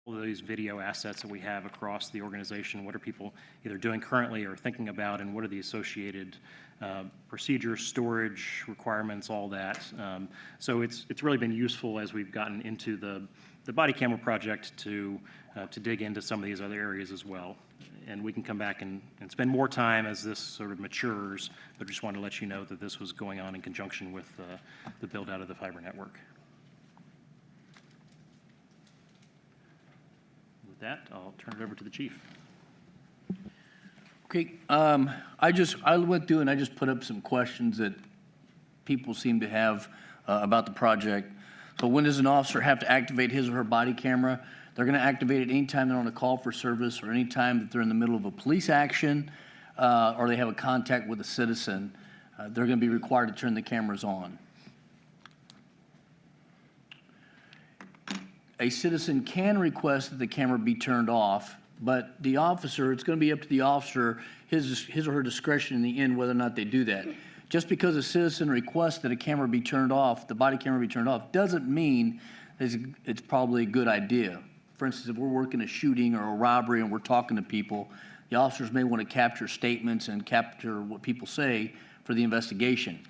of these video assets that we have across the organization. What are people either doing currently or thinking about, and what are the associated procedures, storage requirements, all that. So it's really been useful as we've gotten into the body camera project to dig into some of these other areas as well. And we can come back and spend more time as this sort of matures, but just wanted to let you know that this was going on in conjunction with the build out of the fiber network. With that, I'll turn it over to the chief. Okay, I went through and I just put up some questions that people seem to have about the project. So when does an officer have to activate his or her body camera? They're going to activate it anytime they're on a call for service or anytime that they're in the middle of a police action or they have a contact with a citizen. They're going to be required to turn the cameras on. A citizen can request that the camera be turned off, but the officer, it's going to be up to the officer, his or her discretion in the end whether or not they do that. Just because a citizen requests that a camera be turned off, the body camera be turned off, doesn't mean it's probably a good idea. For instance, if we're working a shooting or a robbery and we're talking to people, the officers may want to capture statements and capture what people say for the investigation.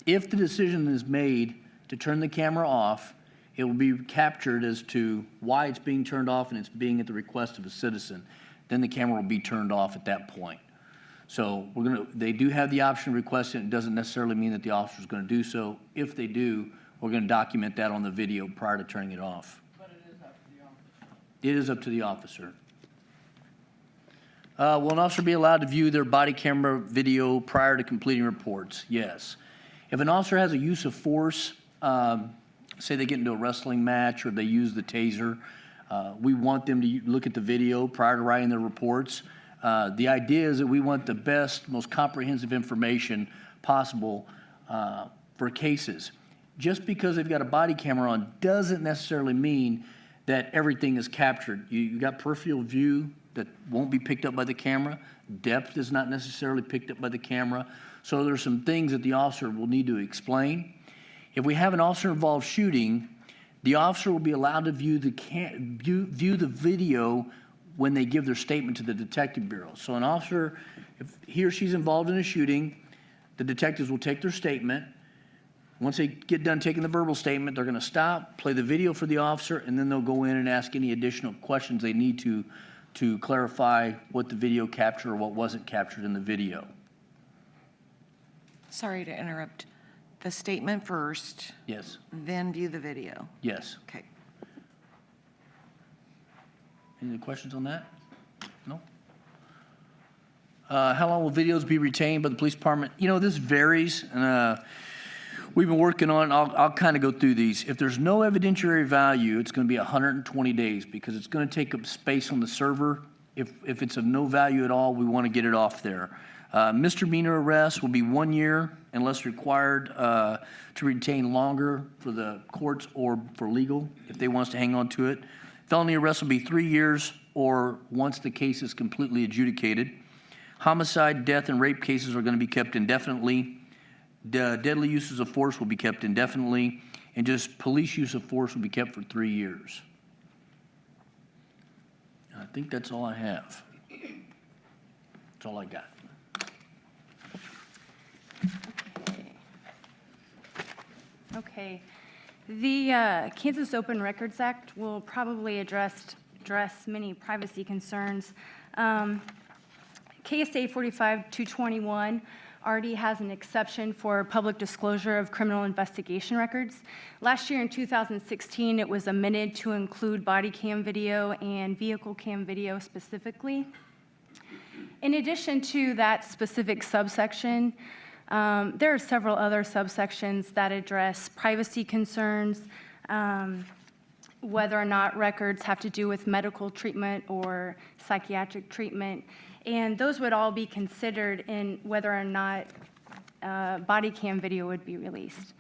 If the decision is made to turn the camera off, it will be captured as to why it's being turned off, and it's being at the request of a citizen. Then the camera will be turned off at that point. So they do have the option to request it. It doesn't necessarily mean that the officer is going to do so. If they do, we're going to document that on the video prior to turning it off. But it is up to the officer. It is up to the officer. Will an officer be allowed to view their body camera video prior to completing reports? Yes. If an officer has a use of force, say they get into a wrestling match or they use the taser, we want them to look at the video prior to writing their reports. The idea is that we want the best, most comprehensive information possible for cases. Just because they've got a body camera on doesn't necessarily mean that everything is captured. You got peripheral view that won't be picked up by the camera. Depth is not necessarily picked up by the camera. So there's some things that the officer will need to explain. If we have an officer-involved shooting, the officer will be allowed to view the video when they give their statement to the detective bureau. So an officer, if he or she's involved in a shooting, the detectives will take their statement. Once they get done taking the verbal statement, they're going to stop, play the video for the officer, and then they'll go in and ask any additional questions they need to clarify what the video captured or what wasn't captured in the video. Sorry to interrupt. The statement first. Yes. Then view the video. Yes. Okay. Any questions on that? No? How long will videos be retained by the police department? You know, this varies. And we've been working on, I'll kind of go through these. If there's no evidentiary value, it's going to be 120 days because it's going to take up space on the server. If it's of no value at all, we want to get it off there. Misdemeanor arrests will be 1 year unless required to retain longer for the courts or for legal if they want us to hang on to it. Felony arrests will be 3 years or once the case is completely adjudicated. Homicide, death, and rape cases are going to be kept indefinitely. Deadly uses of force will be kept indefinitely. And just police use of force will be kept for 3 years. I think that's all I have. That's all I got. Okay. The Kansas Open Records Act will probably address many privacy concerns. KSA 45-221 already has an exception for public disclosure of criminal investigation records. Last year in 2016, it was amended to include body cam video and vehicle cam video specifically. In addition to that specific subsection, there are several other subsections that address privacy concerns, whether or not records have to do with medical treatment or psychiatric treatment, and those would all be considered in whether or not body cam video would be released.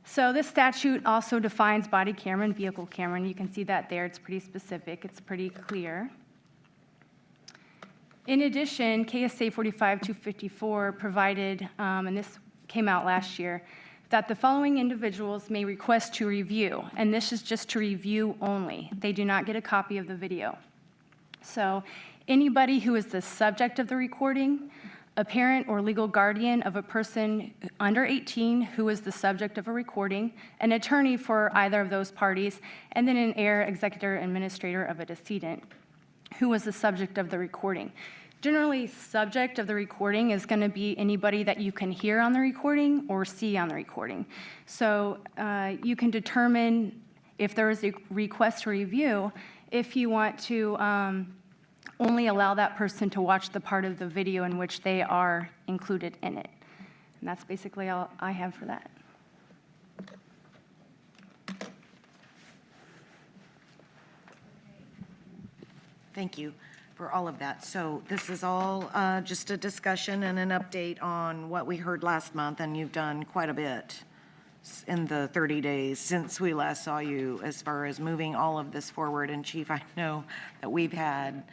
So this statute also defines body camera and vehicle camera, and you can see that there. It's pretty specific. It's pretty clear. In addition, KSA 45-254 provided, and this came out last year, that the following individuals may request to review, and this is just to review only. They do not get a copy of the video. So anybody who is the subject of the recording, a parent or legal guardian of a person under 18 who is the subject of a recording, an attorney for either of those parties, and then an heir, executor, administrator of a decedent who was the subject of the recording. Generally, subject of the recording is going to be anybody that you can hear on the recording or see on the recording. So you can determine if there is a request to review if you want to only allow that person to watch the part of the video in which they are included in it. And that's basically all I have for that. Thank you for all of that. So this is all just a discussion and an update on what we heard last month, and you've done quite a bit in the 30 days since we last saw you as far as moving all of this forward. And Chief, I know that we've had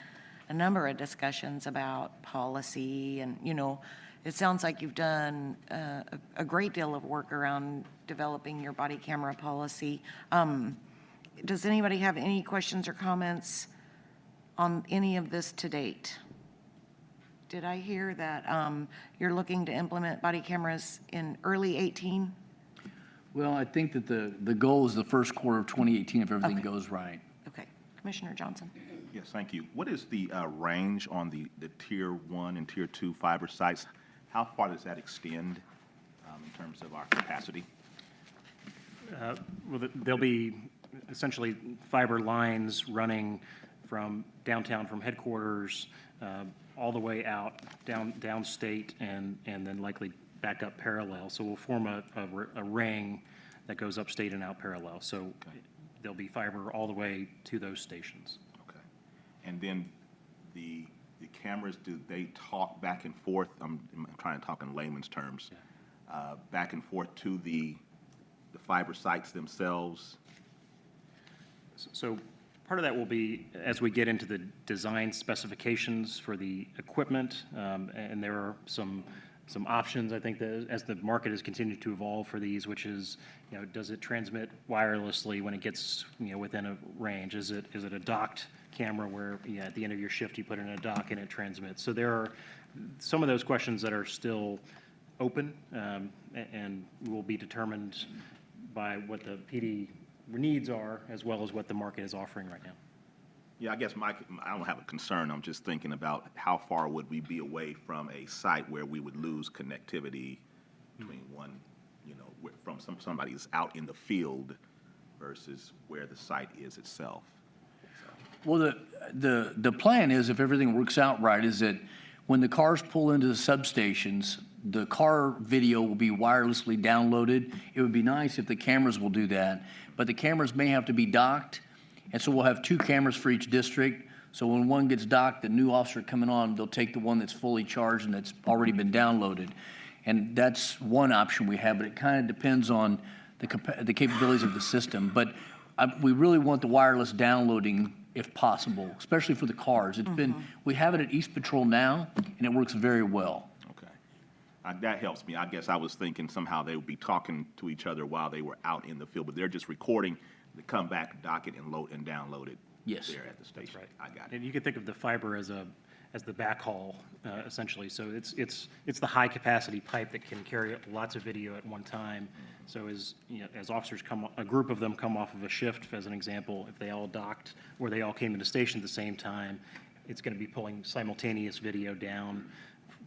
a number of discussions about policy, and, you know, it sounds like you've done a great deal of work around developing your body camera policy. Does anybody have any questions or comments on any of this to date? Did I hear that you're looking to implement body cameras in early 18? Well, I think that the goal is the first quarter of 2018 if everything Okay. goes right. Okay, Commissioner Johnson. Yes, thank you. What is the range on the Tier 1 and Tier 2 fiber sites? How far does that extend in terms of our capacity? Well, there'll be essentially fiber lines running from downtown, from headquarters, all the way out, downstate, and then likely back up parallel. So we'll form a ring that goes upstate and out parallel. So there'll be fiber all the way to those stations. Okay. And then the cameras, do they talk back and forth? I'm trying to talk in layman's terms. Back and forth to the fiber sites themselves? So part of that will be as we get into the design specifications for the equipment, and there are some options, I think, that as the market has continued to evolve for these, which is, you know, does it transmit wirelessly when it gets, you know, within a range? Is it a docked camera where, you know, at the end of your shift you put it in a dock and it transmits? So there are some of those questions that are still open and will be determined by what the PD needs are, as well as what the market is offering right now. Yeah, I guess I don't have a concern. I'm just thinking about how far would we be away from a site where we would lose connectivity between one, you know, from somebody who's out in the field versus where the site is itself. Well, the plan is, if everything works out right, is that when the cars pull into the substations, the car video will be wirelessly downloaded. It would be nice if the cameras will do that, but the cameras may have to be docked, and so we'll have 2 cameras for each district. So when one gets docked, the new officer coming on, they'll take the one that's fully charged and that's already been downloaded. And that's one option we have, but it kind of depends on the capabilities of the system. But we really want the wireless downloading if possible, especially for the cars. It's been, we have it at East Patrol now, and it works very well. Okay. That helps me. I guess I was thinking somehow they would be talking to each other while they were out in the field, but they're just recording, they come back, dock it, and load and download it. Yes. There at the station. Right. I got it. And you can think of the fiber as the backhaul, essentially. So it's the high capacity pipe that can carry lots of video at one time. So as, you know, as officers a group of them come off of a shift, as an example, if they all docked or they all came into station at the same time, it's going to be pulling simultaneous video down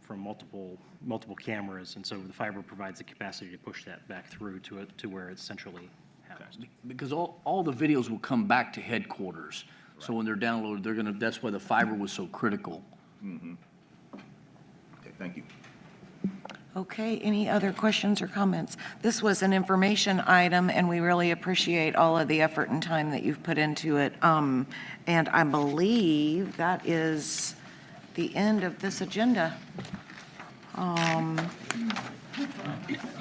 from multiple cameras, and so the fiber provides the capacity to push that back through to where it's centrally housed. Because all the videos will come back to headquarters. So when they're downloaded, that's why the fiber was so critical. Okay, thank you. Okay, any other questions or comments? This was an information item, and we really appreciate all of the effort and time that you've put into it. And I believe that is the end of this agenda.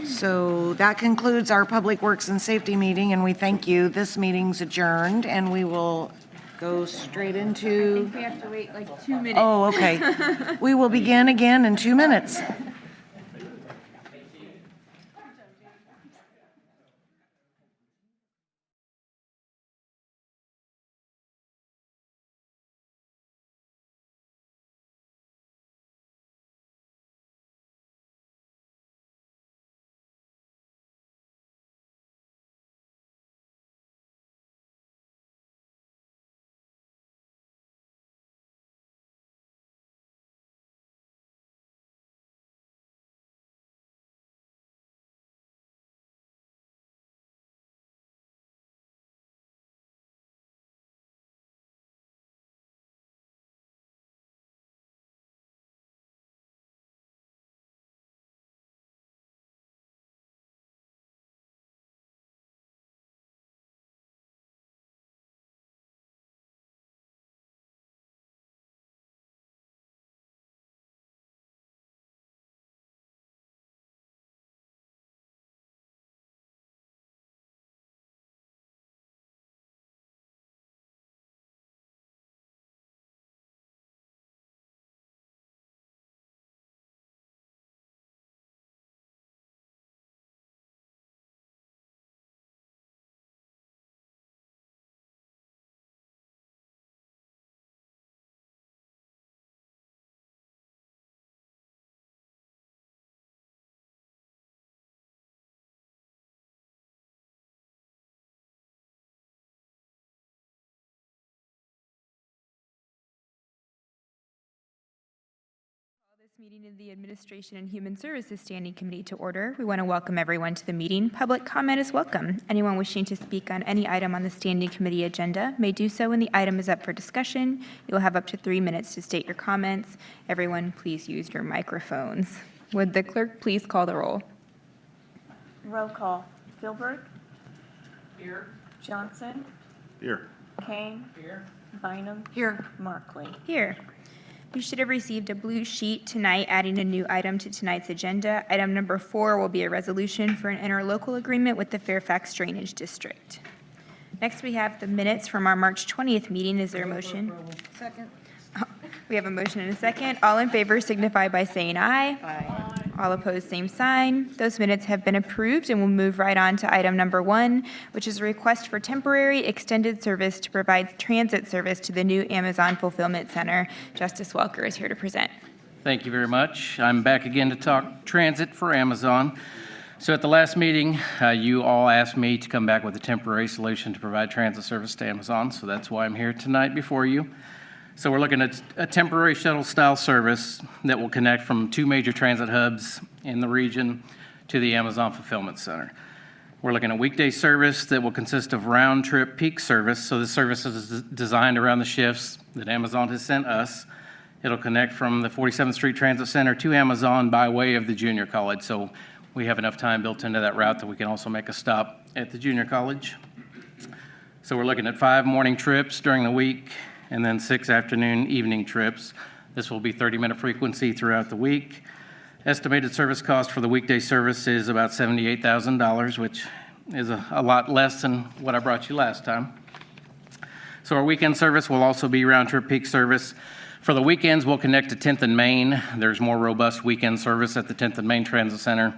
So that concludes our Public Works and Safety meeting, and we thank you. This meeting's adjourned, and we will go straight into... We have to wait like 2 minutes. Oh, okay. We will begin again in 2 minutes. this meeting of the Administration and Human Services Standing Committee to order. We want to welcome everyone to the meeting. Public comment is welcome. Anyone wishing to speak on any item on the Standing Committee agenda may do so when the item is up for discussion. You'll have up to 3 minutes to state your comments. Everyone, please use your microphones. Would the clerk please call the roll? Roll call. Philbrook. Here. Johnson. Here. Kane. Here. Bynum. Here. Markley. Here. You should have received a blue sheet tonight adding a new item to tonight's agenda. Item number 4 will be a resolution for an interlocal agreement with the Fairfax Drainage District. Next, we have the minutes from our March 20th meeting. Is there a motion? Second. We have a motion and a second. All in favor signify by saying aye. Aye. All opposed, same sign. Those minutes have been approved, and we'll move right on to item number 1, which is a request for temporary extended service to provide transit service to the new Amazon Fulfillment Center. Justice Welker is here to present. Thank you very much. I'm back again to talk transit for Amazon. So at the last meeting, you all asked me to come back with a temporary solution to provide transit service to Amazon, so that's why I'm here tonight before you. So we're looking at a temporary shuttle-style service that will connect from 2 major transit hubs in the region to the Amazon Fulfillment Center. We're looking at weekday service that will consist of round-trip peak service. So this service is designed around the shifts that Amazon has sent us. It'll connect from the 47th Street Transit Center to Amazon by way of the junior college. So we have enough time built into that route that we can also make a stop at the junior college. So we're looking at 5 morning trips during the week, and then 6 afternoon, evening trips. This will be 30-minute frequency throughout the week. Estimated service cost for the weekday service is about $78,000, which is a lot less than what I brought you last time. So our weekend service will also be round-trip peak service. For the weekends, we'll connect to 10th and Main. There's more robust weekend service at the 10th and Main Transit Center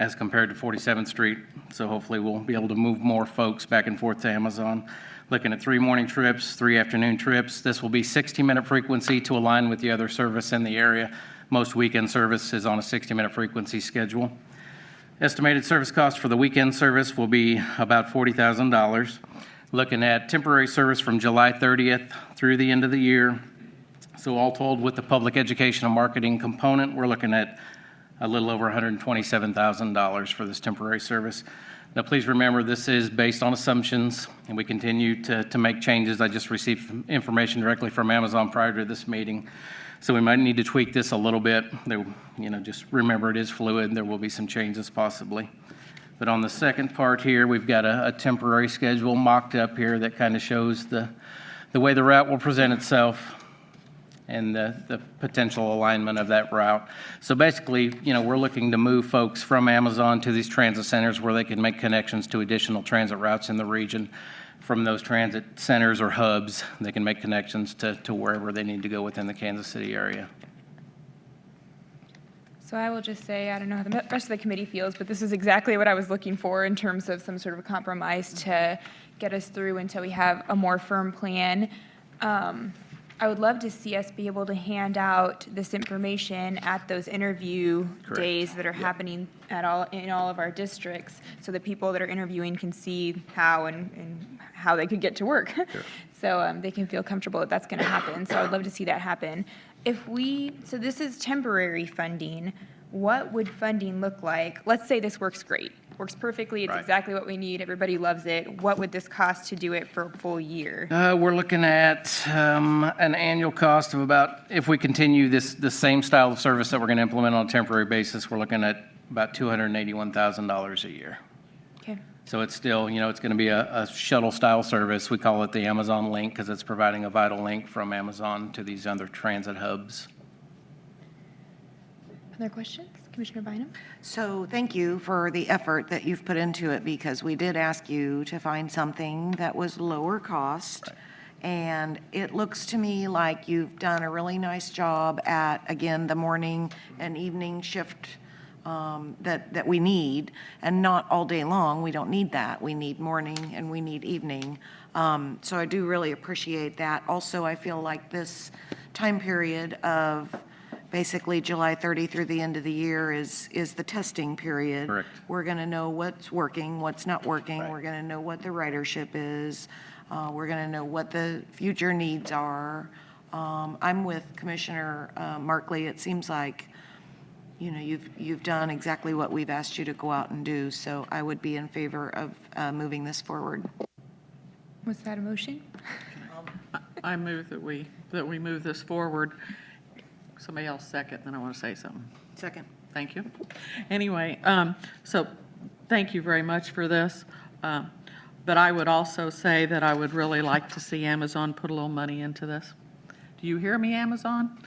as compared to 47th Street. So hopefully we'll be able to move more folks back and forth to Amazon. Looking at 3 morning trips, 3 afternoon trips. This will be 60-minute frequency to align with the other service in the area. Most weekend service is on a 60-minute frequency schedule. Estimated service cost for the weekend service will be about $40,000. Looking at temporary service from July 30th through the end of the year. So all told, with the public education and marketing component, we're looking at a little over $127,000 for this temporary service. Now, please remember, this is based on assumptions, and we continue to make changes. I just received information directly from Amazon prior to this meeting, so we might need to tweak this a little bit. Just remember, it is fluid. There will be some changes possibly. But on the second part here, we've got a temporary schedule mocked up here that kind of shows the way the route will present itself and the potential alignment of that route. So basically, we're looking to move folks from Amazon to these transit centers where they can make connections to additional transit routes in the region. From those transit centers or hubs, they can make connections to wherever they need to go within the Kansas City area. So I will just say, I don't know how the rest of the committee feels, but this is exactly what I was looking for in terms of some sort of a compromise to get us through until we have a more firm plan. I would love to see us be able to hand out this information at those interview Correct. days that are happening in all of our districts, so that people that are interviewing can see how and how they could get to work. Sure. So they can feel comfortable that that's going to happen. So I would love to see that happen. So this is temporary funding. What would funding look like? Let's say this works great, works perfectly, it's Right. exactly what we need, everybody loves it. What would this cost to do it for a full year? We're looking at an annual cost of about, if we continue the same style of service that we're going to implement on a temporary basis, we're looking at about $281,000 a year. Okay. So it's still, it's going to be a shuttle-style service. We call it the Amazon link because it's providing a vital link from Amazon to these other transit hubs. Other questions? Commissioner Bynum? So thank you for the effort that you've put into it, because we did ask you to find something that was lower cost. Right. And it looks to me like you've done a really nice job at, again, the morning and evening shift that we need, and not all day long. We don't need that. We need morning and we need evening. So I do really appreciate that. Also, I feel like this time period of basically July 30 through the end of the year is the testing period. Correct. We're going to know what's working, what's not working. Right. We're going to know what the ridership is. We're going to know what the future needs are. I'm with Commissioner Markley. It seems like you know, you've done exactly what we've asked you to go out and do, so I would be in favor of moving this forward. Was that a motion? I move that we move this forward. Somebody else second, then I want to say something. Second. Thank you. Anyway, so thank you very much for this. But I would also say that I would really like to see Amazon put a little money into this. Do you hear me, Amazon?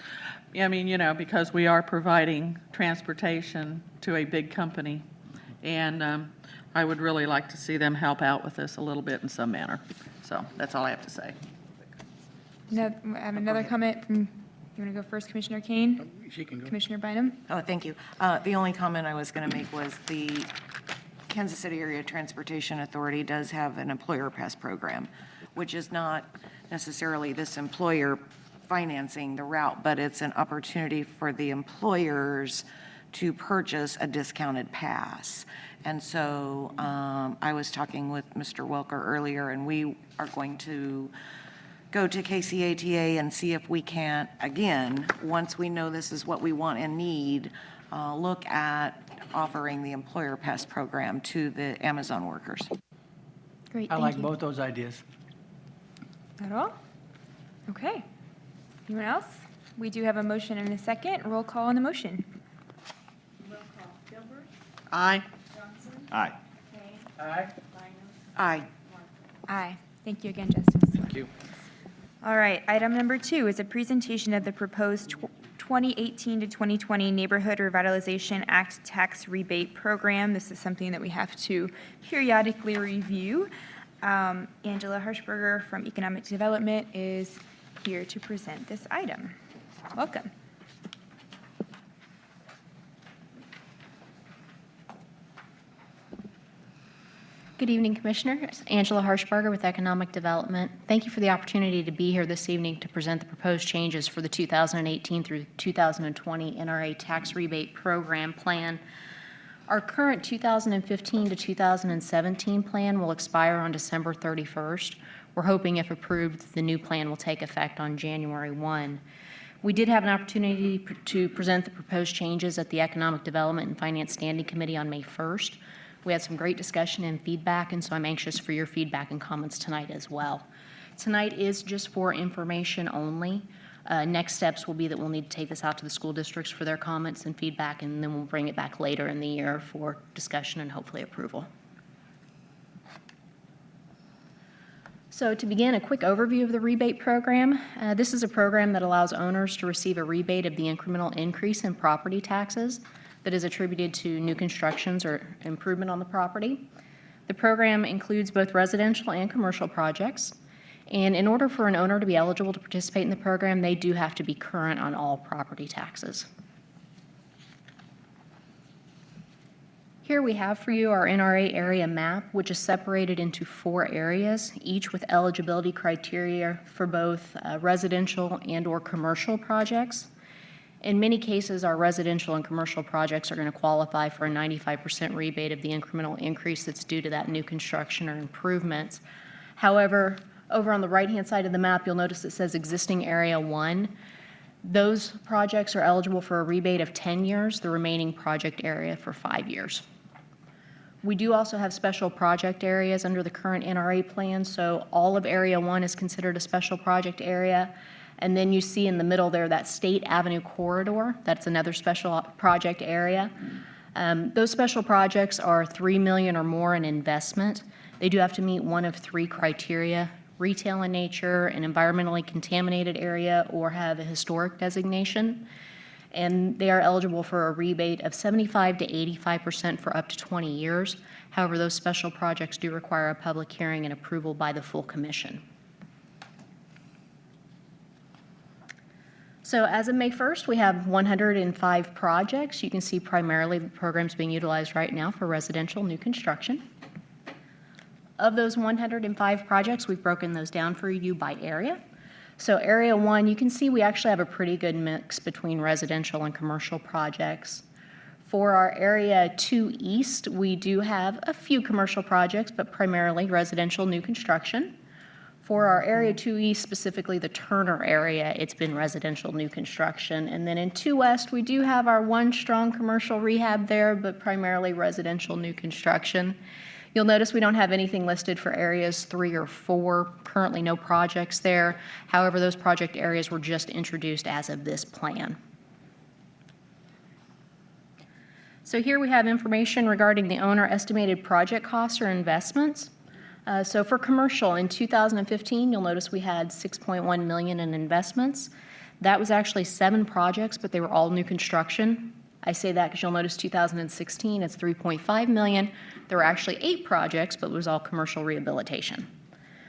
I mean, you know, because we are providing transportation to a big company. And I would really like to see them help out with this a little bit in some manner. So that's all I have to say. No, I have another comment from, you want to go first, Commissioner Kane? She can go. Commissioner Bynum? Oh, thank you. The only comment I was going to make was the Kansas City Area Transportation Authority does have an employer pass program, which is not necessarily this employer financing the route, but it's an opportunity for the employers to purchase a discounted pass. And so I was talking with Mr. Welker earlier, and we are going to go to KCATA and see if we can't, again, once we know this is what we want and need, look at offering the employer pass program to the Amazon workers. Great, I thank like you. both those ideas. At all? Okay. Anyone else? We do have a motion and a second. Roll call on the motion. Aye. Aye. Aye. Aye. Thank you again, Justice. Thank you. All right, item number 2 is a presentation of the proposed 2018 to 2020 Neighborhood Revitalization Act Tax Rebate Program. This is something that we have to periodically review. Angela Hirschberger from Economic Development is here to present this item. Welcome. Good evening, Commissioners. Angela Hirschberger with Economic Development. Thank you for the opportunity to be here this evening to present the proposed changes for the 2018 through 2020 NRA Tax Rebate Program plan. Our current 2015 to 2017 plan will expire on December 31st. We're hoping, if approved, the new plan will take effect on January 1. We did have an opportunity to present the proposed changes at the Economic Development and Finance Standing Committee on May 1st. We had some great discussion and feedback, and so I'm anxious for your feedback and comments tonight as well. Tonight is just for information only. Next steps will be that we'll need to take this out to the school districts for their comments and feedback, and then we'll bring it back later in the year for discussion and hopefully approval. So to begin, a quick overview of the rebate program. This is a program that allows owners to receive a rebate of the incremental increase in property taxes that is attributed to new constructions or improvement on the property. The program includes both residential and commercial projects. And in order for an owner to be eligible to participate in the program, they do have to be current on all property taxes. Here we have for you our NRA area map, which is separated into 4 areas, each with eligibility criteria for both residential and/or commercial projects. In many cases, our residential and commercial projects are going to qualify for a 95% rebate of the incremental increase that's due to that new construction or improvements. However, over on the right-hand side of the map, you'll notice it says existing Area 1. Those projects are eligible for a rebate of 10 years, the remaining project area for 5 years. We do also have special project areas under the current NRA plan, so all of Area 1 is considered a special project area. And then you see in the middle there that State Avenue corridor, that's another special project area. Those special projects are $3 million or more in investment. They do have to meet one of 3 criteria: retail in nature, an environmentally contaminated area, or have a historic designation. And they are eligible for a rebate of 75 to 85% for up to 20 years. However, those special projects do require a public hearing and approval by the full commission. So as of May 1st, we have 105 projects. You can see primarily the program's being utilized right now for residential new construction. Of those 105 projects, we've broken those down for you by area. So Area 1, you can see we actually have a pretty good mix between residential and commercial projects. For our Area 2 East, we do have a few commercial projects, but primarily residential new construction. For our Area 2 East, specifically the Turner area, it's been residential new construction. And then in 2 West, we do have our one strong commercial rehab there, but primarily residential new construction. You'll notice we don't have anything listed for areas 3 or 4. Currently, no projects there. However, those project areas were just introduced as of this plan. So here we have information regarding the owner estimated project costs or investments. So for commercial, in 2015, you'll notice we had $6.1 million in investments. That was actually 7 projects, but they were all new construction. I say that because you'll notice 2016, it's $3.5 million. There were actually 8 projects, but it was all commercial rehabilitation.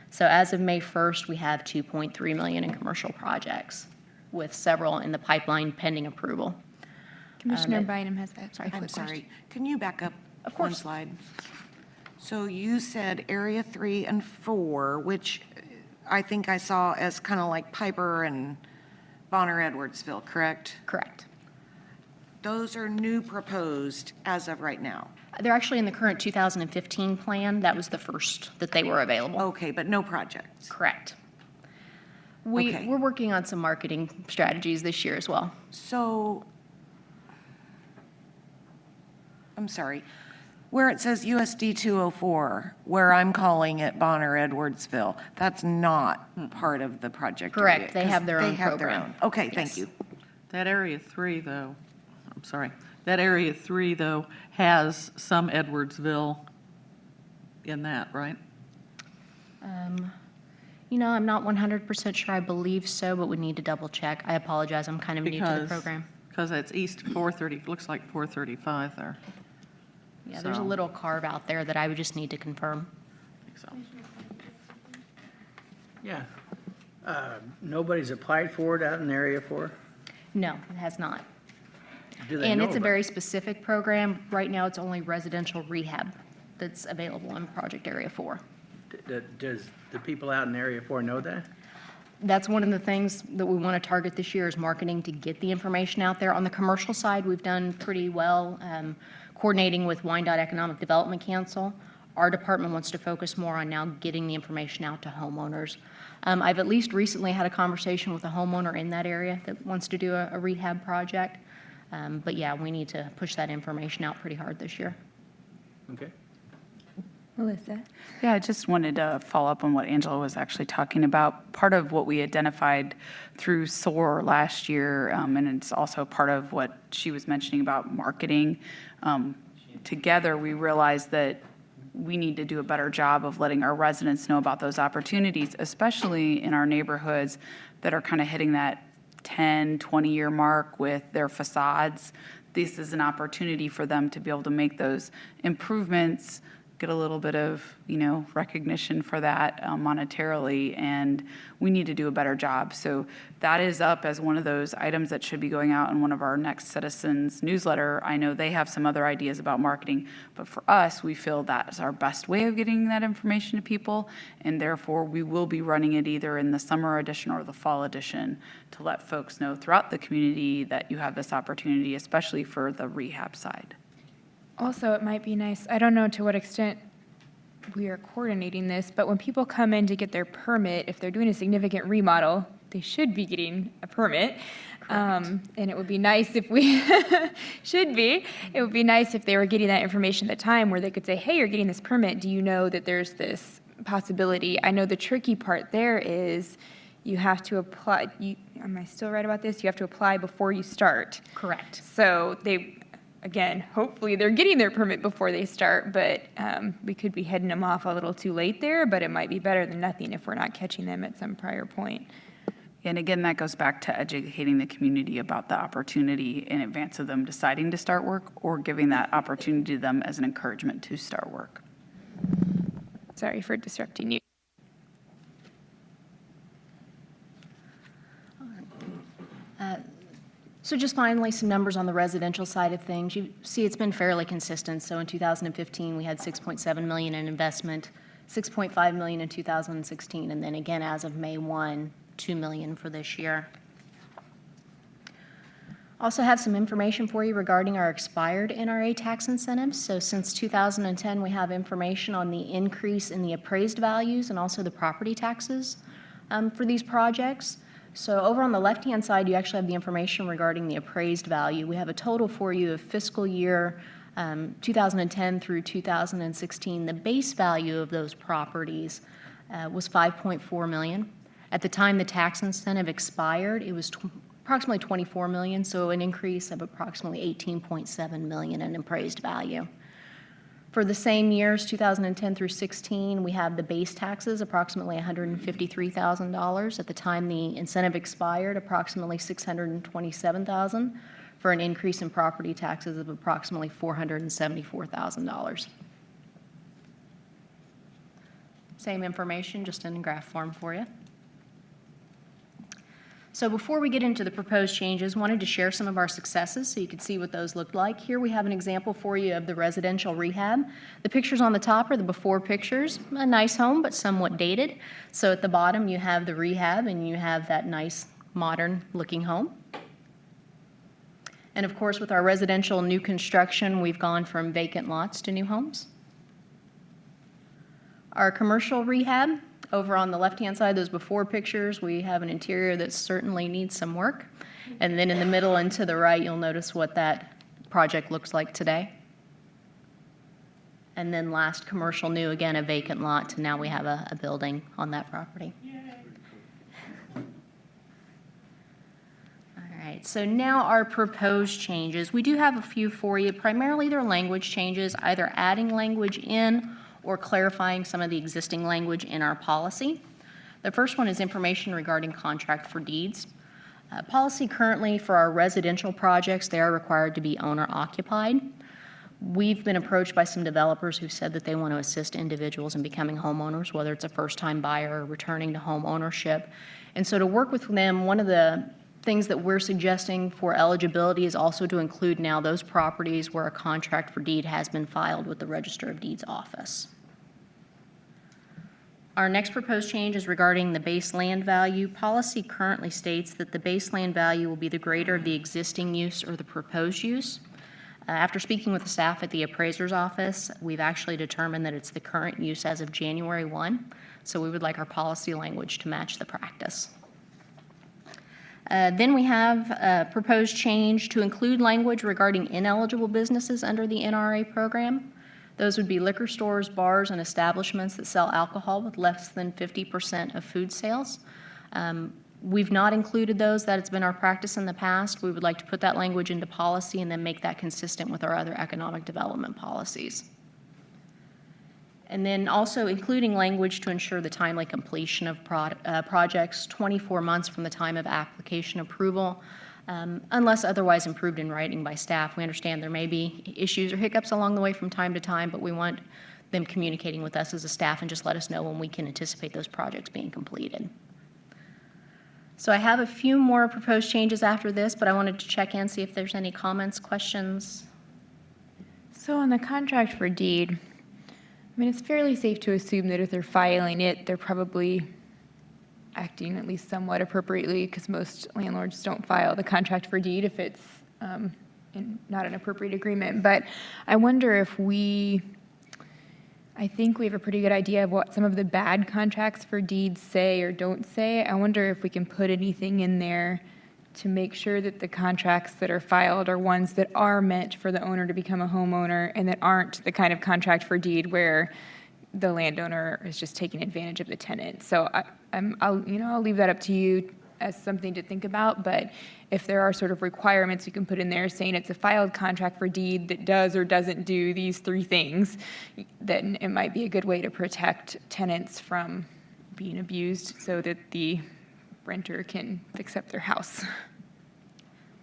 So as of May 1st, we have $2.3 million in commercial projects, with several in the pipeline pending approval. Commissioner Bynum has that. Sorry. I'm sorry, can you back up Of one course. slide? So you said Area 3 and 4, which I think I saw as kind of like Piper and Bonner Edwardsville, correct? Correct. Those are new proposed as of right now. They're actually in the current 2015 plan. That was the first that they were available. Okay, but no projects. Correct. Okay. We're working on some marketing strategies this year as well. So, I'm sorry, where it says USD 204, where I'm calling it Bonner Edwardsville, that's not part of the project area, Correct. They 'cause have their they own have their program. own. Okay, thank Yes. you. That Area 3, though, I'm sorry, that Area 3, though, has some Edwardsville in that, right? You know, I'm not 100% sure. I believe so, but we need to double check. I apologize. I'm kind of new to the program. Because it's east 430, looks like 435 there. Yeah, there's a So- little carve out there that I would just need to confirm. I think so. Yeah. Nobody's applied for it out in Area 4? No, it has not. Do they And know it's a about very it? specific program. Right now, it's only residential rehab that's available in Project Area 4. Does the people out in Area 4 know that? That's one of the things that we want to target this year is marketing to get the information out there. On the commercial side, we've done pretty well coordinating with Wyandotte Economic Development Council. Our department wants to focus more on now getting the information out to homeowners. I've at least recently had a conversation with a homeowner in that area that wants to do a rehab project. But yeah, we need to push that information out pretty hard this year. Okay. Melissa? Yeah, I just wanted to follow up on what Angela was actually talking about. Part of what we identified through SOAR last year, and it's also part of what she was mentioning about marketing. Together, we realized that we need to do a better job of letting our residents know about those opportunities, especially in our neighborhoods that are kind of hitting that 10, 20-year mark with their facades. This is an opportunity for them to be able to make those improvements, get a little bit of, recognition for that monetarily, and we need to do a better job. So that is up as one of those items that should be going out in one of our next citizens newsletter. I know they have some other ideas about marketing, but for us, we feel that's our best way of getting that information to people, and therefore we will be running it either in the summer edition or the fall edition to let folks know throughout the community that you have this opportunity, especially for the rehab side. Also, it might be nice, I don't know to what extent we are coordinating this, but when people come in to get their permit, if they're doing a significant remodel, they should be getting a permit. And it would be nice if we, it would be nice if they were getting that information at the time where they could say, hey, you're getting this permit, do you know that there's this possibility? I know the tricky part there is you have to apply, am I still right about this? You have to apply before you start. Correct. So again, hopefully they're getting their permit before they start, but we could be heading them off a little too late there, but it might be better than nothing if we're not catching them at some prior point. And again, that goes back to educating the community about the opportunity in advance of them deciding to start work or giving that opportunity to them as an encouragement to start work. Sorry for disrupting you. So just finally, some numbers on the residential side of things. You see it's been fairly consistent. So in 2015, we had $6.7 million in investment, $6.5 million in 2016, and then again, as of May 1, $2 million for this year. Also have some information for you regarding our expired NRA tax incentives. So since 2010, we have information on the increase in the appraised values and also the property taxes for these projects. So over on the left-hand side, you actually have the information regarding the appraised value. We have a total for you of fiscal year 2010 through 2016. The base value of those properties was $5.4 million. At the time the tax incentive expired, it was approximately $24 million, so an increase of approximately $18.7 million in appraised value. For the same years, 2010 through 16, we have the base taxes, approximately $153,000. At the time the incentive expired, approximately $627,000, for an increase in property taxes of approximately $474,000. Same information, just in graph form for you. So before we get into the proposed changes, wanted to share some of our successes so you can see what those looked like. Here we have an example for you of the residential rehab. The pictures on the top are the before pictures. A nice home, but somewhat dated. So at the bottom you have the rehab and you have that nice modern looking home. And of course with our residential new construction, we've gone from vacant lots to new homes. Our commercial rehab, over on the left-hand side, those before pictures, we have an interior that certainly needs some work. And then in the middle and to the right, you'll notice what that project looks like today. And then last, commercial new, again, a vacant lot, to now we have a building on that property. All right, so now our proposed changes. We do have a few for you. Primarily they're language changes, either adding language in or clarifying some of the existing language in our policy. The first one is information regarding contract for deeds. Policy currently for our residential projects, they are required to be owner occupied. We've been approached by some developers who said that they want to assist individuals in becoming homeowners, whether it's a first-time buyer or returning to home ownership. And so to work with them, one of the things that we're suggesting for eligibility is also to include now those properties where a contract for deed has been filed with the Register of Deeds office. Our next proposed change is regarding the base land value. Policy currently states that the base land value will be the greater of the existing use or the proposed use. After speaking with the staff at the appraiser's office, we've actually determined that it's the current use as of January 1, so we would like our policy language to match the practice. Then we have a proposed change to include language regarding ineligible businesses under the NRA program. Those would be liquor stores, bars, and establishments that sell alcohol with less than 50% of food sales. We've not included those. That has been our practice in the past. We would like to put that language into policy and then make that consistent with our other economic development policies. And then also including language to ensure the timely completion of projects 24 months from the time of application approval, unless otherwise improved in writing by staff. We understand there may be issues or hiccups along the way from time to time, but we want them communicating with us as a staff and just let us know when we can anticipate those projects being completed. So I have a few more proposed changes after this, but I wanted to check in, see if there's any comments, questions. So on the contract for deed, I mean, it's fairly safe to assume that if they're filing it, they're probably acting at least somewhat appropriately, because most landlords don't file the contract for deed if it's not an appropriate agreement. But I wonder if I think we have a pretty good idea of what some of the bad contracts for deeds say or don't say. I wonder if we can put anything in there to make sure that the contracts that are filed are ones that are meant for the owner to become a homeowner and that aren't the kind of contract for deed where the landowner is just taking advantage of the tenant. So I'll leave that up to you as something to think about, but if there are sort of requirements you can put in there saying it's a filed contract for deed that does or doesn't do these 3 things, then it might be a good way to protect tenants from being abused so that the renter can fix up their house.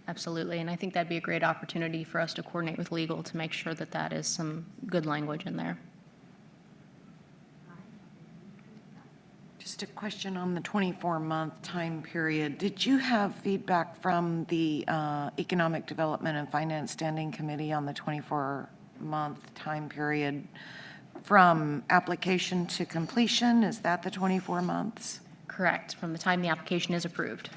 Absolutely, and I think that'd be a great opportunity for us to coordinate with legal to make sure that that is some good language in there. Just a question on the 24-month time period. Did you have feedback from the Economic Development and Finance Standing Committee on the 24-month time period from application to completion? Is that the 24 months? Correct, from the time the application is approved.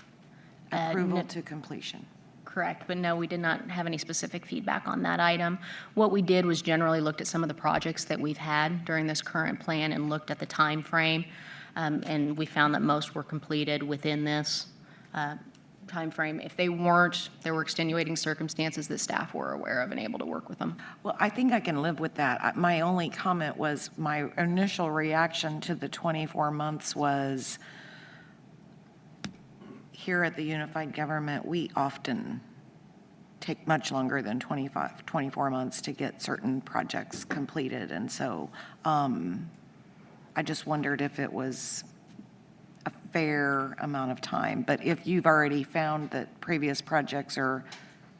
Approval to completion. Correct. correct, but no, we did not have any specific feedback on that item. What we did was generally looked at some of the projects that we've had during this current plan and looked at the time frame, and we found that most were completed within this time frame. If they weren't, there were extenuating circumstances that staff were aware of and able to work with them. Well, I think I can live with that. My only comment was, my initial reaction to the 24 months was, here at the Unified Government, we often take much longer than 24 months to get certain projects completed. And so I just wondered if it was a fair amount of time. But if you've already found that previous projects are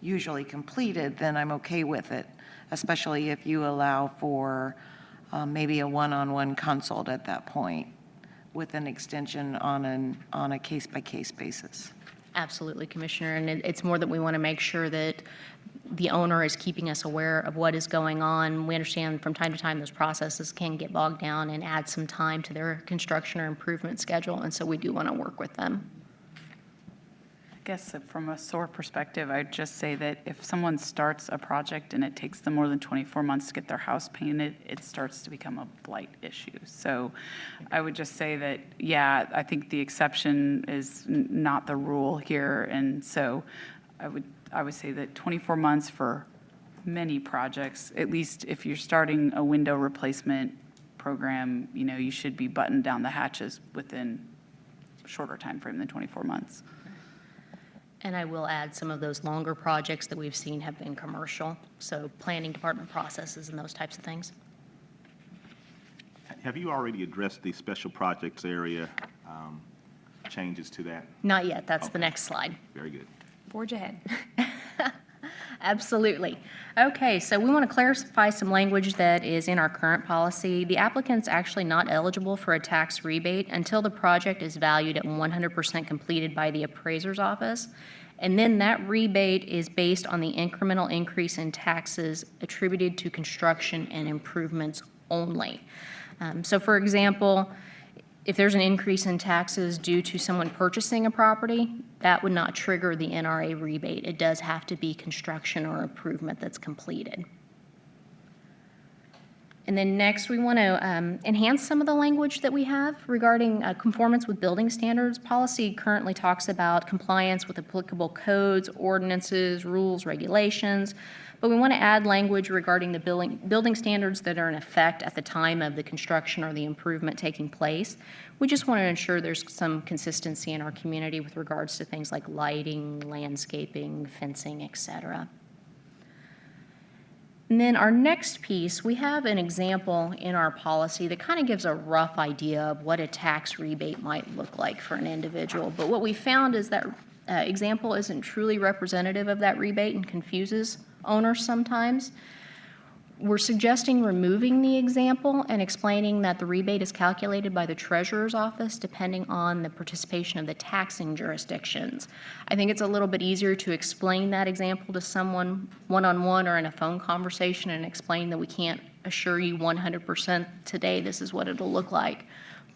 usually completed, then I'm okay with it, especially if you allow for maybe a one-on-one consult at that point with an extension on a case-by-case basis. Absolutely, Commissioner, and it's more that we want to make sure that the owner is keeping us aware of what is going on. We understand from time to time those processes can get bogged down and add some time to their construction or improvement schedule, and so we do want to work with them. I guess from a SOAR perspective, I'd just say that if someone starts a project and it takes them more than 24 months to get their house painted, it starts to become a blight issue. So I would just say that, yeah, I think the exception is not the rule here. And so I would say that 24 months for many projects, at least if you're starting a window replacement program, you should be buttoned down the hatches within a shorter time frame than 24 months. And I will add, some of those longer projects that we've seen have been commercial, so planning department processes and those types of things. Have you already addressed the special projects area, changes to that? Not yet, that's the Okay. next slide. Very good. Forge ahead. Absolutely. Okay, so we want to clarify some language that is in our current policy. The applicant's actually not eligible for a tax rebate until the project is valued at 100% completed by the appraiser's office. And then that rebate is based on the incremental increase in taxes attributed to construction and improvements only. So for example, if there's an increase in taxes due to someone purchasing a property, that would not trigger the NRA rebate. It does have to be construction or improvement that's completed. And then next, we want to enhance some of the language that we have regarding conformance with building standards. Policy currently talks about compliance with applicable codes, ordinances, rules, regulations, but we want to add language regarding the building standards that are in effect at the time of the construction or the improvement taking place. We just want to ensure there's some consistency in our community with regards to things like lighting, landscaping, fencing, et cetera. And then our next piece, we have an example in our policy that kind of gives a rough idea of what a tax rebate might look like for an individual. But what we found is that example isn't truly representative of that rebate and confuses owners sometimes. We're suggesting removing the example and explaining that the rebate is calculated by the treasurer's office depending on the participation of the taxing jurisdictions. I think it's a little bit easier to explain that example to someone one-on-one or in a phone conversation and explain that we can't assure you 100% today this is what it'll look like.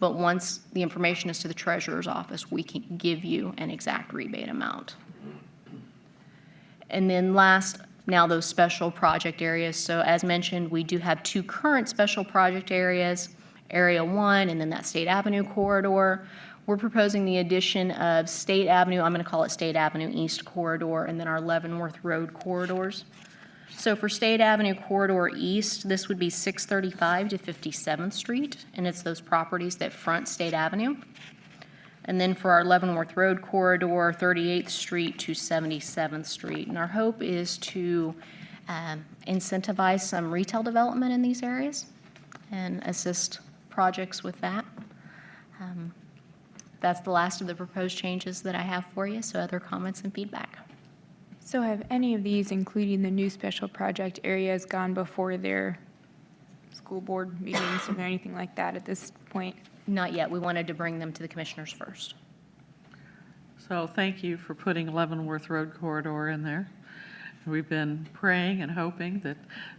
But once the information is to the treasurer's office, we can give you an exact rebate amount. And then last, now those special project areas. So as mentioned, we do have two current special project areas, Area 1 and then that State Avenue corridor. We're proposing the addition of State Avenue, I'm going to call it State Avenue East corridor, and then our Leavenworth Road corridors. So for State Avenue Corridor East, this would be 635 to 57th Street, and it's those properties that front State Avenue. And then for our Leavenworth Road corridor, 38th Street to 77th Street. And our hope is to incentivize some retail development in these areas and assist projects with that. That's the last of the proposed changes that I have for you, so other comments and feedback. So have any of these, including the new special project areas, gone before their school board meetings or anything like that at this point? Not yet. We wanted to bring them to the commissioners first. So thank you for putting Leavenworth Road corridor in there. We've been praying and hoping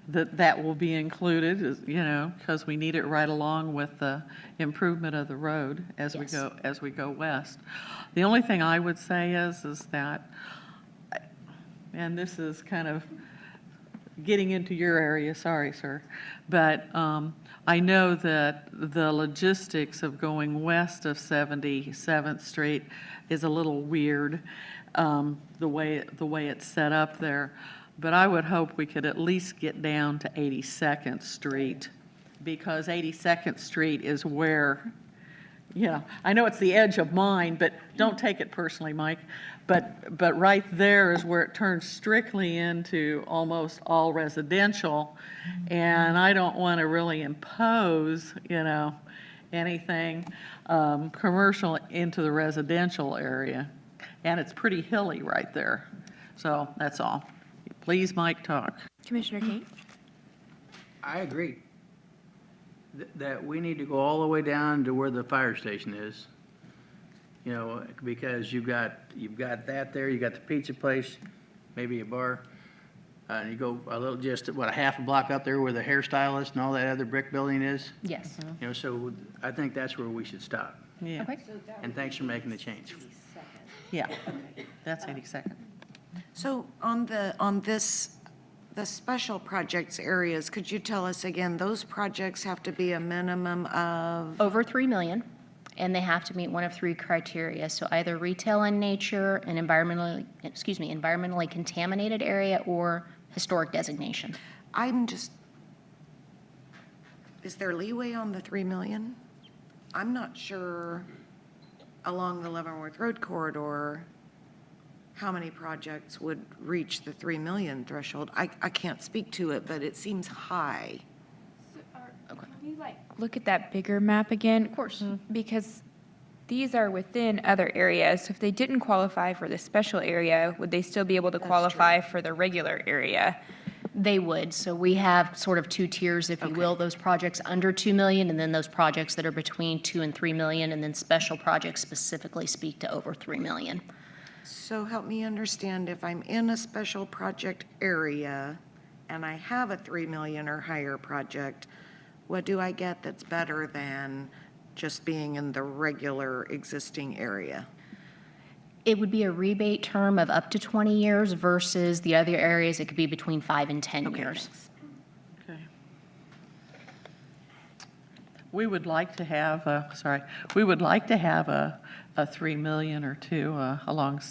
that will be included, because we need it right along with the improvement of the road as we go west. The only thing I would say is that and this is kind of getting into your area, sorry, sir. But I know that the logistics of going west of 77th Street is a little weird, the way it's set up there. But I would hope we could at least get down to 82nd Street, because 82nd Street is where, I know it's the edge of mine, but don't take it personally, Mike. But right there is where it turns strictly into almost all residential, and I don't want to really impose, anything commercial into the residential area. And it's pretty hilly right there. So that's all. Please, Mike, talk. Commissioner Kate? I agree. That we need to go all the way down to where the fire station is. Because you've got that there, you got the pizza place, maybe a bar. And you go a little, just, a half a block up there where the hairstylist and all that other brick building is. Yes. So I think that's where we should stop. Yeah, Okay. And thanks for making the change. yeah, that's 82nd. So on the special projects areas, could you tell us again, those projects have to be a minimum of? Over 3 million, and they have to meet one of 3 criteria. So either retail in nature, an environmentally contaminated area, or historic designation. Is there leeway on the 3 million? I'm not sure along the Leavenworth Road corridor how many projects would reach the 3 million threshold. I can't speak to it, but it seems high. Can you look at that bigger map again? Of course. Because these are within other areas. So if they didn't qualify for the special area, would they still be able to qualify for the regular area? They would. So we have sort of 2 tiers, if you will, those projects under 2 million, and then those projects that are between 2 and 3 million, and then special projects specifically speak to over 3 million. So help me understand, if I'm in a special project area and I have a 3 million or higher project, what do I get that's better than just being in the regular existing area? It would be a rebate term of up to 20 years versus the other areas, it could be between 5 and 10 years. Okay. We would like to have a 3 million or 2 along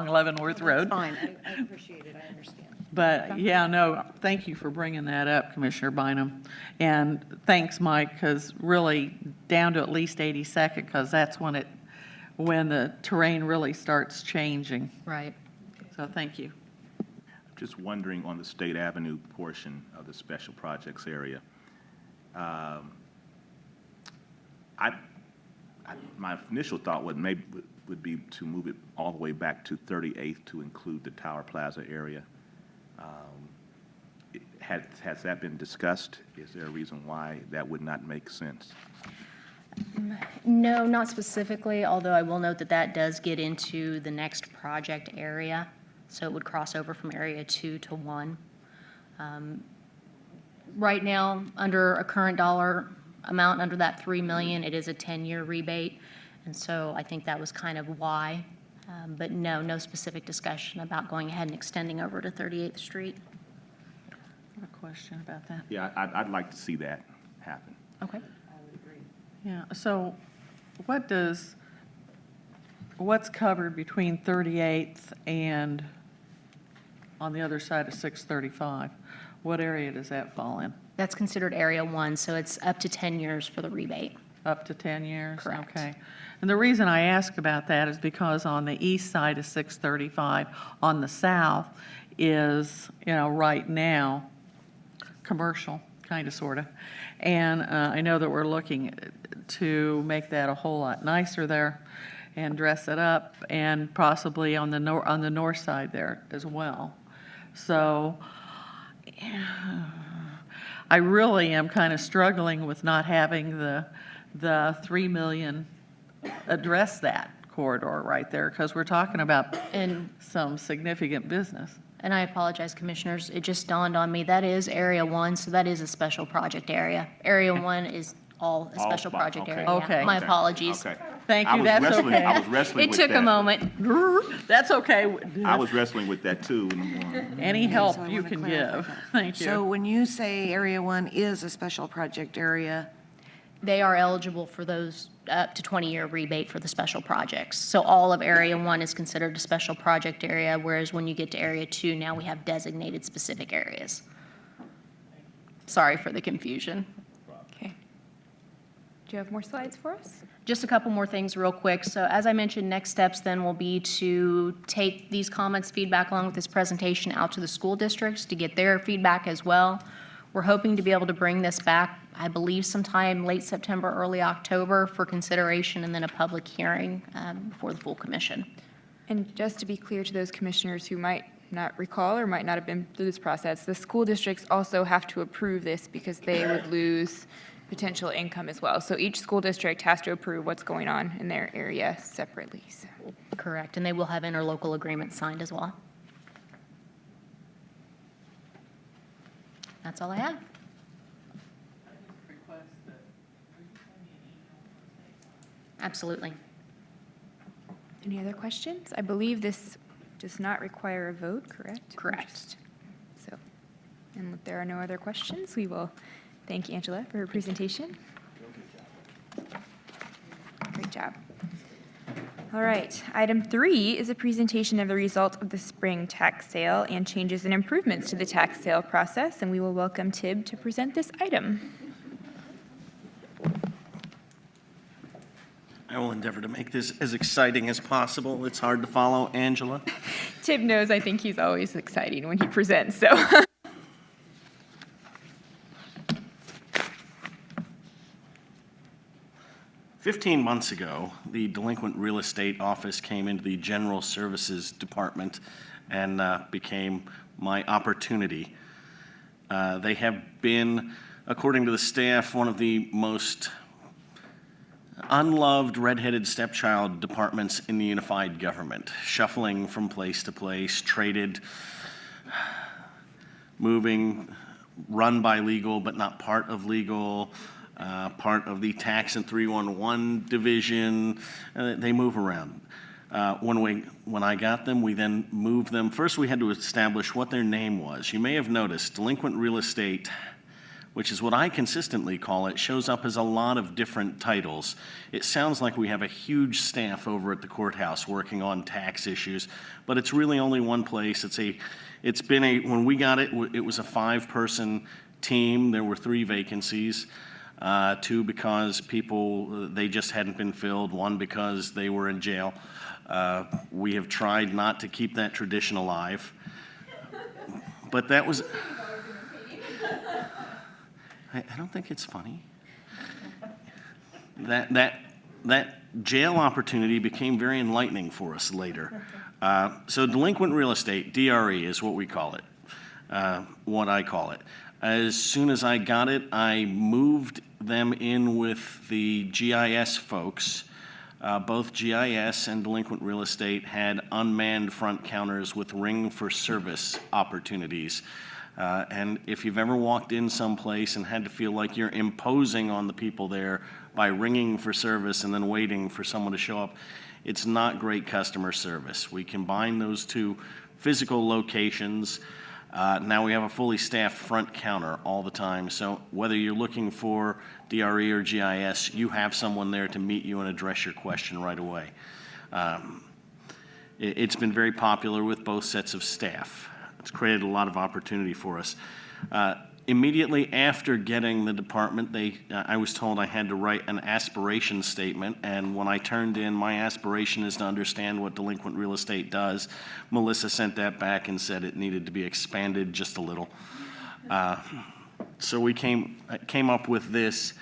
Leavenworth Road. Fine, I appreciate it, I understand. But, yeah, no, thank you for bringing that up, Commissioner Bynum. And thanks, Mike, because really down to at least 82nd, because that's when the terrain really starts changing. Right. So thank you. Just wondering on the State Avenue portion of the special projects area. My initial thought would be to move it all the way back to 38th to include the Tower Plaza area. Has that been discussed? Is there a reason why that would not make sense? No, not specifically, although I will note that that does get into the next project area. So it would cross over from area 2 to 1. Right now, under a current dollar amount, under that 3 million, it is a 10-year rebate. And so I think that was kind of why. But no specific discussion about going ahead and extending over to 38th Street. I have a question about that. Yeah, I'd like to see that happen. Okay. Yeah, so what's covered between 38th and on the other side of 635? What area does that fall in? That's considered area 1, so it's up to 10 years for the rebate. Up to 10 years? Correct. Okay. And the reason I ask about that is because on the east side of 635, on the south, is, right now, commercial, kind of, sort of. And I know that we're looking to make that a whole lot nicer there and dress it up, and possibly on the north side there as well. So I really am kind of struggling with not having the 3 million address that corridor right there, because we're talking about some significant business. And I apologize, Commissioners, it just dawned on me, that is area 1, so that is a special project area. Area 1 is all a special project area. Okay. My apologies. Okay, Thank I you, was that's wrestling, okay. I was wrestling It with took a that. moment. That's okay. I was wrestling with that too in the morning. Any help So I you wanna can clarify give. that. Thank So you. when you say Area 1 is a special project area, They are eligible for those up to 20-year rebate for the special projects. So all of Area 1 is considered a special project area, whereas when you get to Area 2, now we have designated specific areas. Sorry for the confusion. Okay. Do you have more slides for us? Just a couple more things real quick. So as I mentioned, next steps then will be to take these comments, feedback along with this presentation out to the school districts to get their feedback as well. We're hoping to be able to bring this back, I believe, sometime late September, early October for consideration and then a public hearing before the full commission. And just to be clear to those commissioners who might not recall or might not have been through this process, the school districts also have to approve this because they would lose potential income as well. So each school district has to approve what's going on in their area separately. So. Correct, and they will have interlocal agreements signed as well. That's all I have. Absolutely. Any other questions? I believe this does not require a vote, correct? Correct. So, and if there are no other questions, we will thank Angela for her presentation. Great job. All right, item 3 is a presentation of the results of the spring tax sale and changes and improvements to the tax sale process, and we will welcome Tib to present this item. I will endeavor to make this as exciting as possible. It's hard to follow, Angela. Tib knows I think he's always exciting when he presents, so. 15 months ago, the Delinquent Real Estate Office came into the General Services Department and became my opportunity. They have been, according to the staff, one of the most unloved redheaded stepchild departments in the unified government, shuffling from place to place, traded, moving, run by legal but not part of legal, part of the tax and 311 division. They move around. When I got them, we then moved them. First, we had to establish what their name was. You may have noticed Delinquent Real Estate, which is what I consistently call it, shows up as a lot of different titles. It sounds like we have a huge staff over at the courthouse working on tax issues, but it's really only one place. When we got it, it was a 5-person team. There were 3 vacancies. 2 because they just hadn't been filled, 1 because they were in jail. We have tried not to keep that tradition alive. But that was, I don't think it's funny. That jail opportunity became very enlightening for us later. So delinquent real estate, DRE is what we call it, what I call it. As soon as I got it, I moved them in with the GIS folks. Both GIS and delinquent real estate had unmanned front counters with ring for service opportunities. And if you've ever walked in someplace and had to feel like you're imposing on the people there by ringing for service and then waiting for someone to show up, it's not great customer service. We combine those 2 physical locations. Now we have a fully staffed front counter all the time. So whether you're looking for DRE or GIS, you have someone there to meet you and address your question right away. It's been very popular with both sets of staff. It's created a lot of opportunity for us. Immediately after getting the department, I was told I had to write an aspiration statement, and when I turned in my aspiration is to understand what delinquent real estate does, Melissa sent that back and said it needed to be expanded just a little. So we came up with this,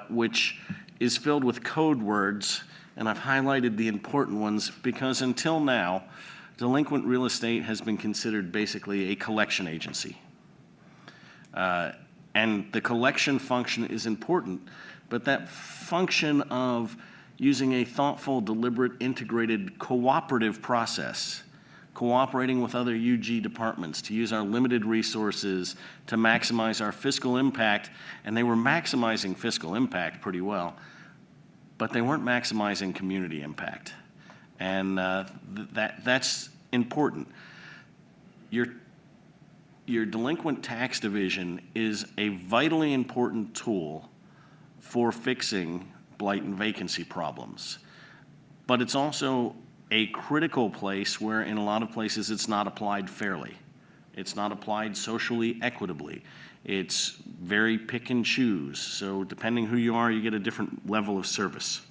which is filled with code words, and I've highlighted the important ones because until now, delinquent real estate has been considered basically a collection agency. And the collection function is important, but that function of using a thoughtful, deliberate, integrated, cooperative process, cooperating with other UG departments to use our limited resources to maximize our fiscal impact, and they were maximizing fiscal impact pretty well, but they weren't maximizing community impact. And that's important. Your delinquent tax division is a vitally important tool for fixing blight and vacancy problems. But it's also a critical place where in a lot of places it's not applied fairly. It's not applied socially equitably. It's very pick and choose. So depending who you are, you get a different level of service.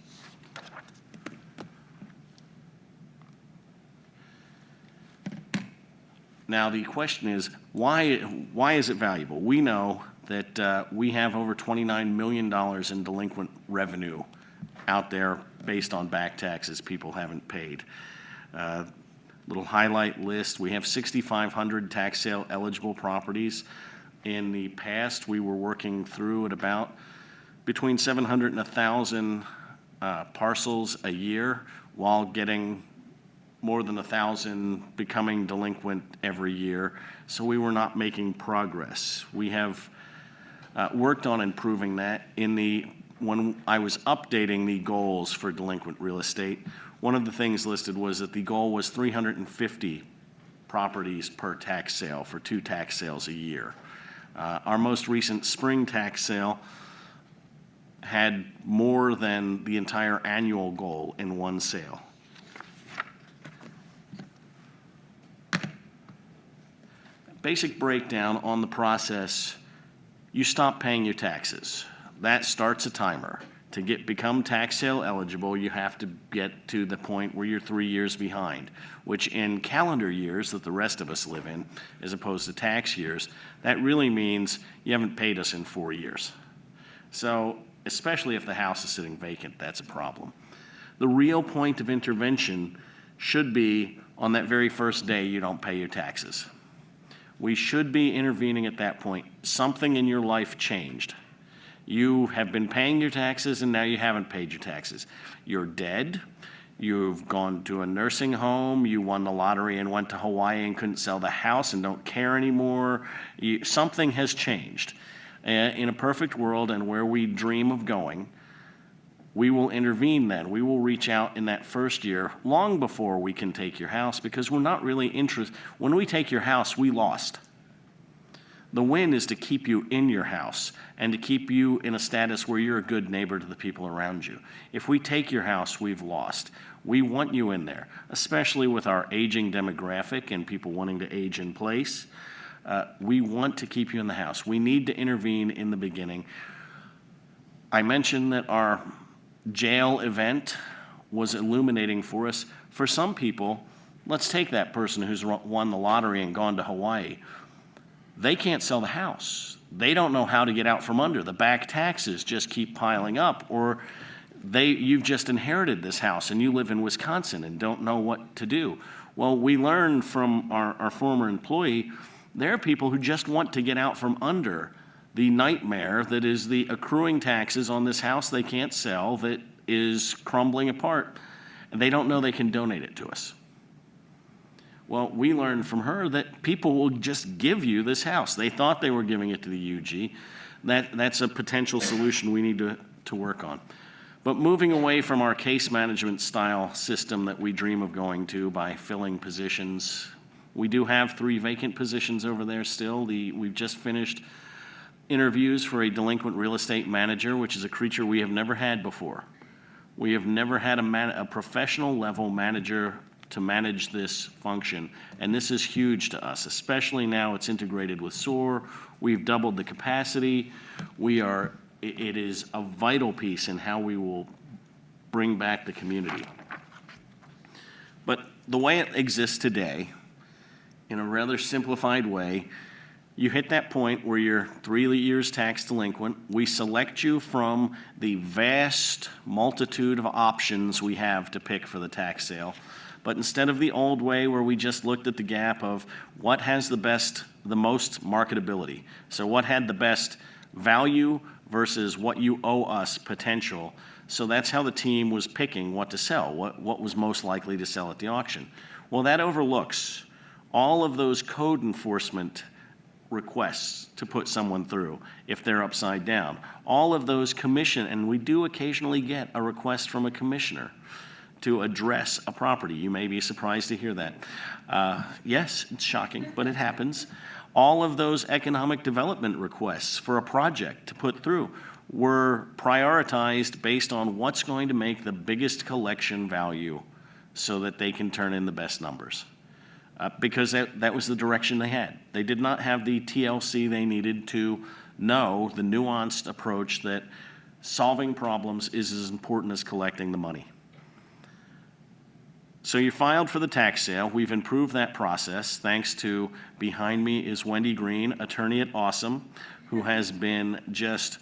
Now the question is, why is it valuable? We know that we have over $29 million in delinquent revenue out there based on back taxes people haven't paid. Little highlight list, we have 6,500 tax sale eligible properties. In the past, we were working through at about between 700 and 1,000 parcels a year while getting more than 1,000 becoming delinquent every year. So we were not making progress. We have worked on improving that. When I was updating the goals for delinquent real estate, one of the things listed was that the goal was 350 properties per tax sale for 2 tax sales a year. Our most recent spring tax sale had more than the entire annual goal in one sale. Basic breakdown on the process: you stop paying your taxes. That starts a timer. To become tax sale eligible, you have to get to the point where you're 3 years behind, which in calendar years that the rest of us live in, as opposed to tax years, that really means you haven't paid us in 4 years. So, especially if the house is sitting vacant, that's a problem. The real point of intervention should be on that very first day you don't pay your taxes. We should be intervening at that point. Something in your life changed. You have been paying your taxes and now you haven't paid your taxes. You're dead. You've gone to a nursing home. You won the lottery and went to Hawaii and couldn't sell the house and don't care anymore. Something has changed. In a perfect world and where we dream of going, we will intervene then. We will reach out in that first year long before we can take your house, because we're not really interested. When we take your house, we lost. The win is to keep you in your house and to keep you in a status where you're a good neighbor to the people around you. If we take your house, we've lost. We want you in there, especially with our aging demographic and people wanting to age in place. We want to keep you in the house. We need to intervene in the beginning. I mentioned that our jail event was illuminating for us. For some people, let's take that person who's won the lottery and gone to Hawaii. They can't sell the house. They don't know how to get out from under. The back taxes just keep piling up, or you've just inherited this house and you live in Wisconsin and don't know what to do. Well, we learned from our former employee, there are people who just want to get out from under the nightmare that is the accruing taxes on this house they can't sell that is crumbling apart, and they don't know they can donate it to us. Well, we learned from her that people will just give you this house. They thought they were giving it to the UG. That's a potential solution we need to work on. But moving away from our case management style system that we dream of going to by filling positions, we do have 3 vacant positions over there still. We've just finished interviews for a delinquent real estate manager, which is a creature we have never had before. We have never had a professional level manager to manage this function, and this is huge to us, especially now it's integrated with SOAR. We've doubled the capacity. It is a vital piece in how we will bring back the community. But the way it exists today, in a rather simplified way, you hit that point where you're 3 years tax delinquent. We select you from the vast multitude of options we have to pick for the tax sale. But instead of the old way where we just looked at the gap of what has the most marketability, so what had the best value versus what you owe us potential. So that's how the team was picking what to sell, what was most likely to sell at the auction. Well, that overlooks all of those code enforcement requests to put someone through if they're upside down. All of those and we do occasionally get a request from a commissioner to address a property. You may be surprised to hear that. Yes, it's shocking, but it happens. All of those economic development requests for a project to put through were prioritized based on what's going to make the biggest collection value so that they can turn in the best numbers. Because that was the direction they had. They did not have the TLC they needed to know the nuanced approach that solving problems is as important as collecting the money. So you filed for the tax sale. We've improved that process. Thanks to, behind me is Wendy Green, attorney at Awesome, who has been just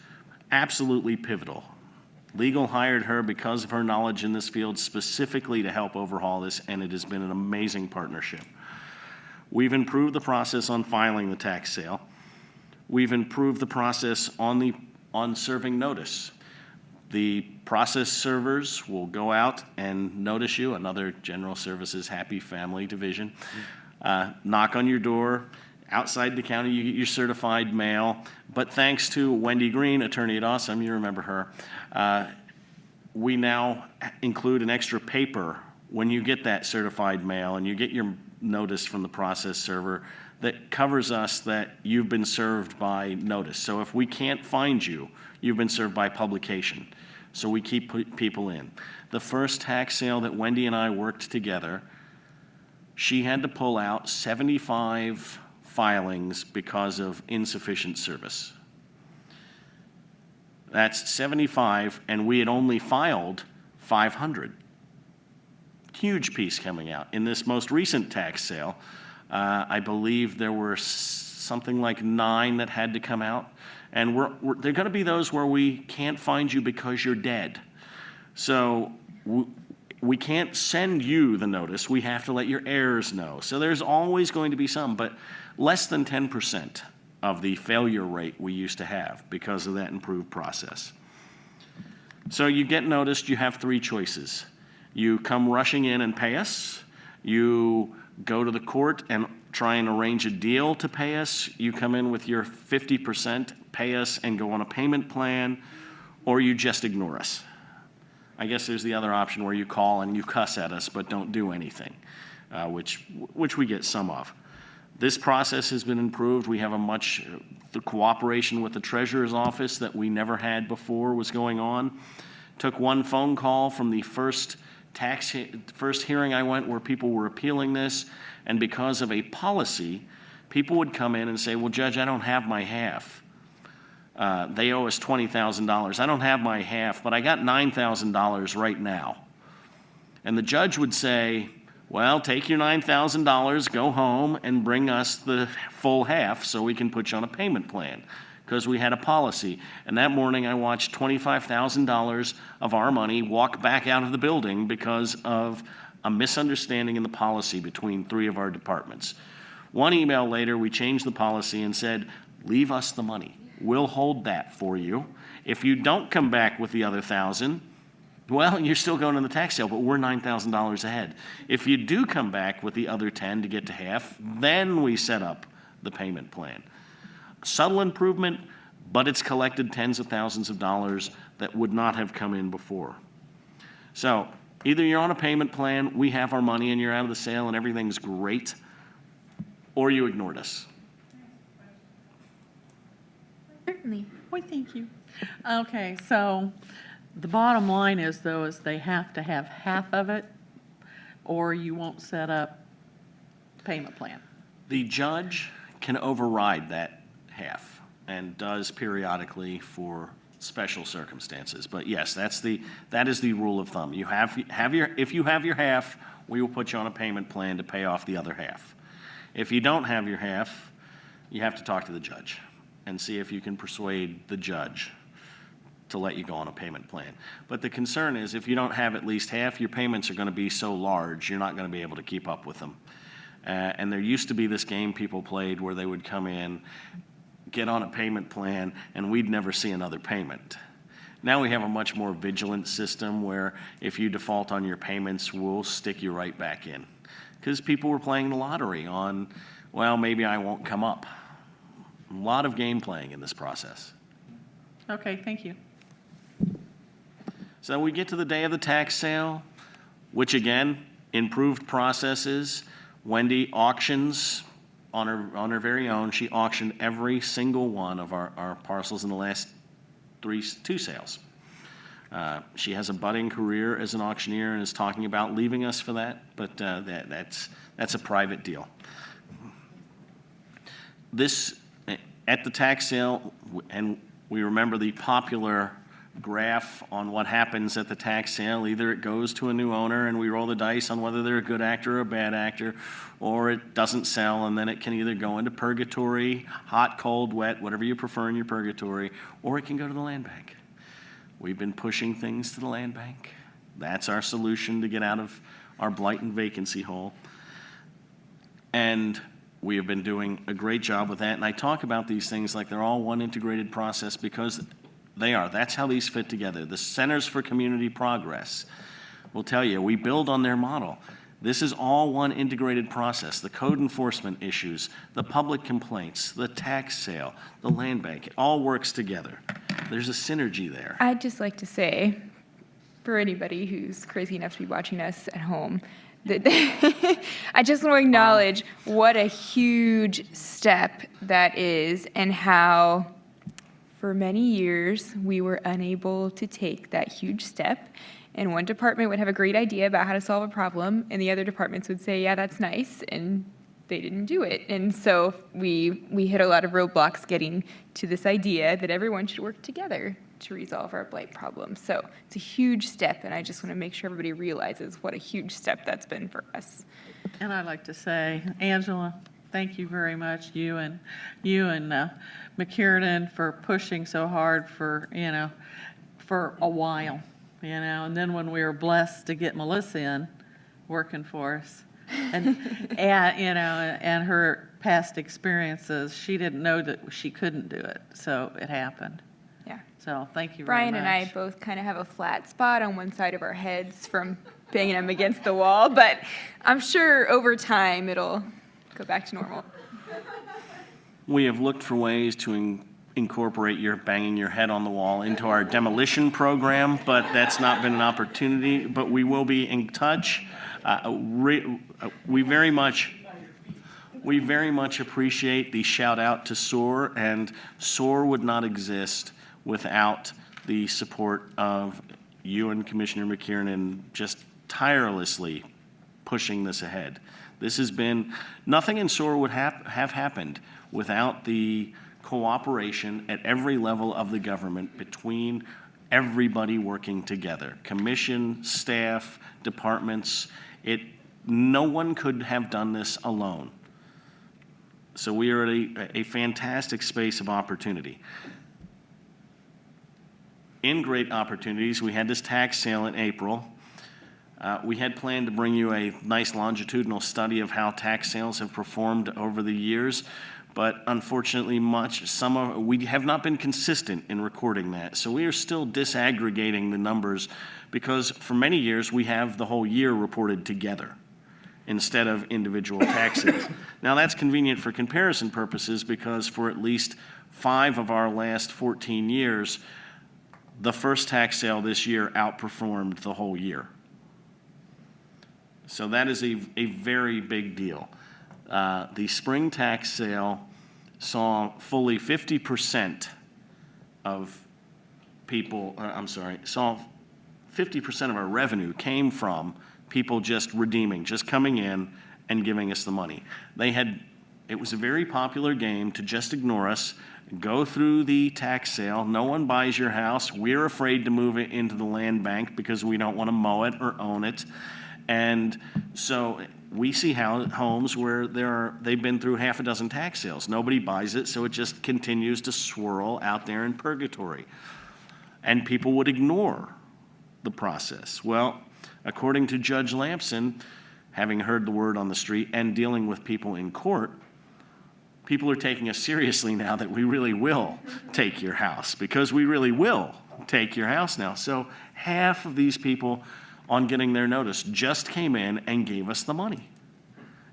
absolutely pivotal. Legal hired her because of her knowledge in this field specifically to help overhaul this, and it has been an amazing partnership. We've improved the process on filing the tax sale. We've improved the process on serving notice. The process servers will go out and notice you, another General Services Happy Family division, knock on your door. Outside the county, you get your certified mail. But thanks to Wendy Green, attorney at Awesome, you remember her, we now include an extra paper when you get that certified mail and you get your notice from the process server that covers us that you've been served by notice. So if we can't find you, you've been served by publication. So we keep people in. The first tax sale that Wendy and I worked together, she had to pull out 75 filings because of insufficient service. That's 75, and we had only filed 500. Huge piece coming out. In this most recent tax sale, I believe there were something like 9 that had to come out. And they're going to be those where we can't find you because you're dead. So we can't send you the notice. We have to let your heirs know. So there's always going to be some, but less than 10% of the failure rate we used to have because of that improved process. So you get noticed, you have 3 choices. You come rushing in and pay us. You go to the court and try and arrange a deal to pay us. You come in with your 50%, pay us, and go on a payment plan, or you just ignore us. I guess there's the other option where you call and you cuss at us but don't do anything, which we get some of. This process has been improved. We have the cooperation with the treasurer's office that we never had before was going on. Took one phone call from the first hearing I went where people were appealing this, and because of a policy, people would come in and say, well, Judge, I don't have my half. They owe us $20,000. I don't have my half, but I got $9,000 right now. And the judge would say, well, take your $9,000, go home, and bring us the full half so we can put you on a payment plan, because we had a policy. And that morning, I watched $25,000 of our money walk back out of the building because of a misunderstanding in the policy between 3 of our departments. One email later, we changed the policy and said, leave us the money. We'll hold that for you. If you don't come back with the other $1,000, well, you're still going to the tax sale, but we're $9,000 ahead. If you do come back with the other 10 to get to half, then we set up the payment plan. Subtle improvement, but it's collected tens of thousands of dollars that would not have come in before. So either you're on a payment plan, we have our money, and you're out of the sale and everything's great, or you ignored us. Certainly. Why, thank you. Okay, so the bottom line is, though, is they have to have half of it, or you won't set up payment plan. The judge can override that half and does periodically for special circumstances. But yes, that is the rule of thumb. If you have your half, we will put you on a payment plan to pay off the other half. If you don't have your half, you have to talk to the judge and see if you can persuade the judge to let you go on a payment plan. But the concern is if you don't have at least half, your payments are going to be so large, you're not going to be able to keep up with them. And there used to be this game people played where they would come in, get on a payment plan, and we'd never see another payment. Now we have a much more vigilant system where if you default on your payments, we'll stick you right back in. Because people were playing the lottery on, well, maybe I won't come up. A lot of game playing in this process. Okay, thank you. So we get to the day of the tax sale, which again, improved processes. Wendy auctions on her very own. She auctioned every single one of our parcels in the last two sales. She has a budding career as an auctioneer and is talking about leaving us for that, but that's a private deal. This, at the tax sale, and we remember the popular graph on what happens at the tax sale. Either it goes to a new owner and we roll the dice on whether they're a good actor or a bad actor, or it doesn't sell and then it can either go into purgatory, hot, cold, wet, whatever you prefer in your purgatory, or it can go to the land bank. We've been pushing things to the land bank. That's our solution to get out of our blight and vacancy hole. And we have been doing a great job with that. And I talk about these things like they're all one integrated process because they are. That's how these fit together. The Centers for Community Progress will tell you, we build on their model. This is all one integrated process. The code enforcement issues, the public complaints, the tax sale, the land bank, it all works together. There's a synergy there. I'd just like to say, for anybody who's crazy enough to be watching us at home, that I just want to acknowledge what a huge step that is and how for many years we were unable to take that huge step. And one department would have a great idea about how to solve a problem, and the other departments would say, yeah, that's nice, and they didn't do it. And so we hit a lot of roadblocks getting to this idea that everyone should work together to resolve our blight problem. So it's a huge step, and I just want to make sure everybody realizes what a huge step that's been for us. And I'd like to say, Angela, thank you very much, you and McKiernan, for pushing so hard for a while, and then when we were blessed to get Melissa in, working for us, and her past experiences, she didn't know that she couldn't do it, so it happened. Yeah. So thank you very Brian much. and I both kind of have a flat spot on one side of our heads from banging them against the wall, but I'm sure over time it'll go back to normal. We have looked for ways to incorporate your banging your head on the wall into our demolition program, but that's not been an opportunity. But we will be in touch. We very much appreciate the shout out to SOAR, and SOAR would not exist without the support of you and Commissioner McKiernan just tirelessly pushing this ahead. This has been, nothing in SOAR would have happened without the cooperation at every level of the government between everybody working together. Commission, staff, departments, no one could have done this alone. So we are at a fantastic space of opportunity. In great opportunities, we had this tax sale in April. We had planned to bring you a nice longitudinal study of how tax sales have performed over the years, but unfortunately we have not been consistent in recording that. So we are still disaggregating the numbers because for many years we have the whole year reported together instead of individual tax sales. Now that's convenient for comparison purposes because for at least 5 of our last 14 years, the first tax sale this year outperformed the whole year. So that is a very big deal. The spring tax sale saw fully 50% of people, saw 50% of our revenue came from people just redeeming, just coming in and giving us the money. It was a very popular game to just ignore us, go through the tax sale, no one buys your house, we're afraid to move it into the land bank because we don't want to mow it or own it. And so we see homes where they've been through half a dozen tax sales. Nobody buys it, so it just continues to swirl out there in purgatory. And people would ignore the process. Well, according to Judge Lampson, having heard the word on the street and dealing with people in court, people are taking us seriously now that we really will take your house, because we really will take your house now. So half of these people on getting their notice just came in and gave us the money.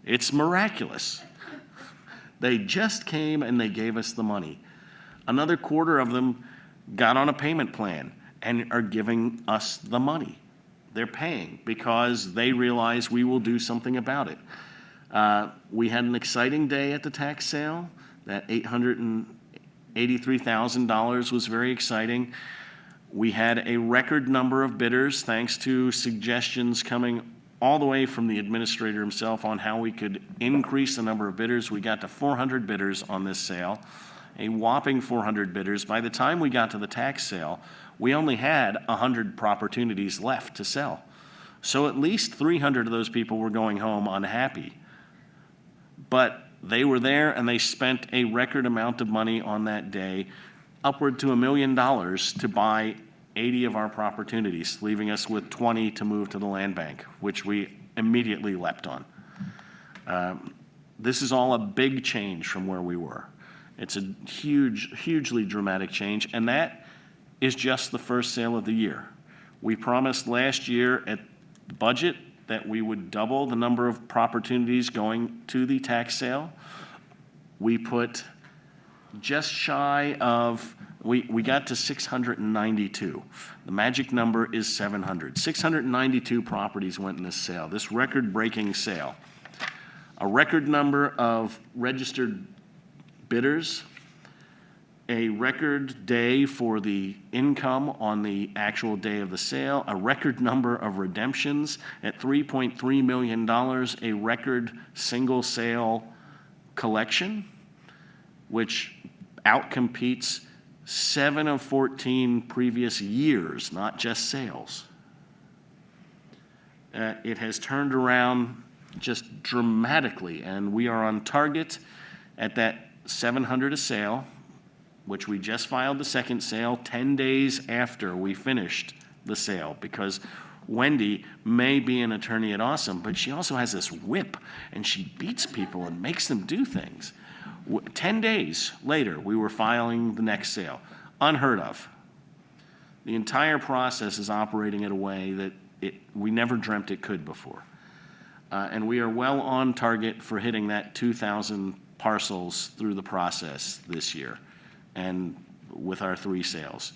It's miraculous. They just came and they gave us the money. Another quarter of them got on a payment plan and are giving us the money. They're paying because they realize we will do something about it. We had an exciting day at the tax sale. That $883,000 was very exciting. We had a record number of bidders, thanks to suggestions coming all the way from the administrator himself on how we could increase the number of bidders. We got to 400 bidders on this sale, a whopping 400 bidders. By the time we got to the tax sale, we only had 100 opportunities left to sell. So at least 300 of those people were going home unhappy. But they were there and they spent a record amount of money on that day, upward to $1 million to buy 80 of our opportunities, leaving us with 20 to move to the land bank, which we immediately leapt on. This is all a big change from where we were. It's a hugely dramatic change, and that is just the first sale of the year. We promised last year at the budget that we would double the number of opportunities going to the tax sale. We put just shy of, we got to 692. The magic number is 700. 692 properties went in this sale, this record-breaking sale. A record number of registered bidders, a record day for the income on the actual day of the sale, a record number of redemptions at $3.3 million, a record single sale collection, which outcompetes 7 of 14 previous years, not just sales. It has turned around just dramatically, and we are on target at that 700 a sale, which we just filed the second sale 10 days after we finished the sale, because Wendy may be an attorney at Awesome, but she also has this whip, and she beats people and makes them do things. 10 days later, we were filing the next sale. Unheard of. The entire process is operating in a way that we never dreamt it could before. And we are well on target for hitting that 2,000 parcels through the process this year, and with our 3 sales.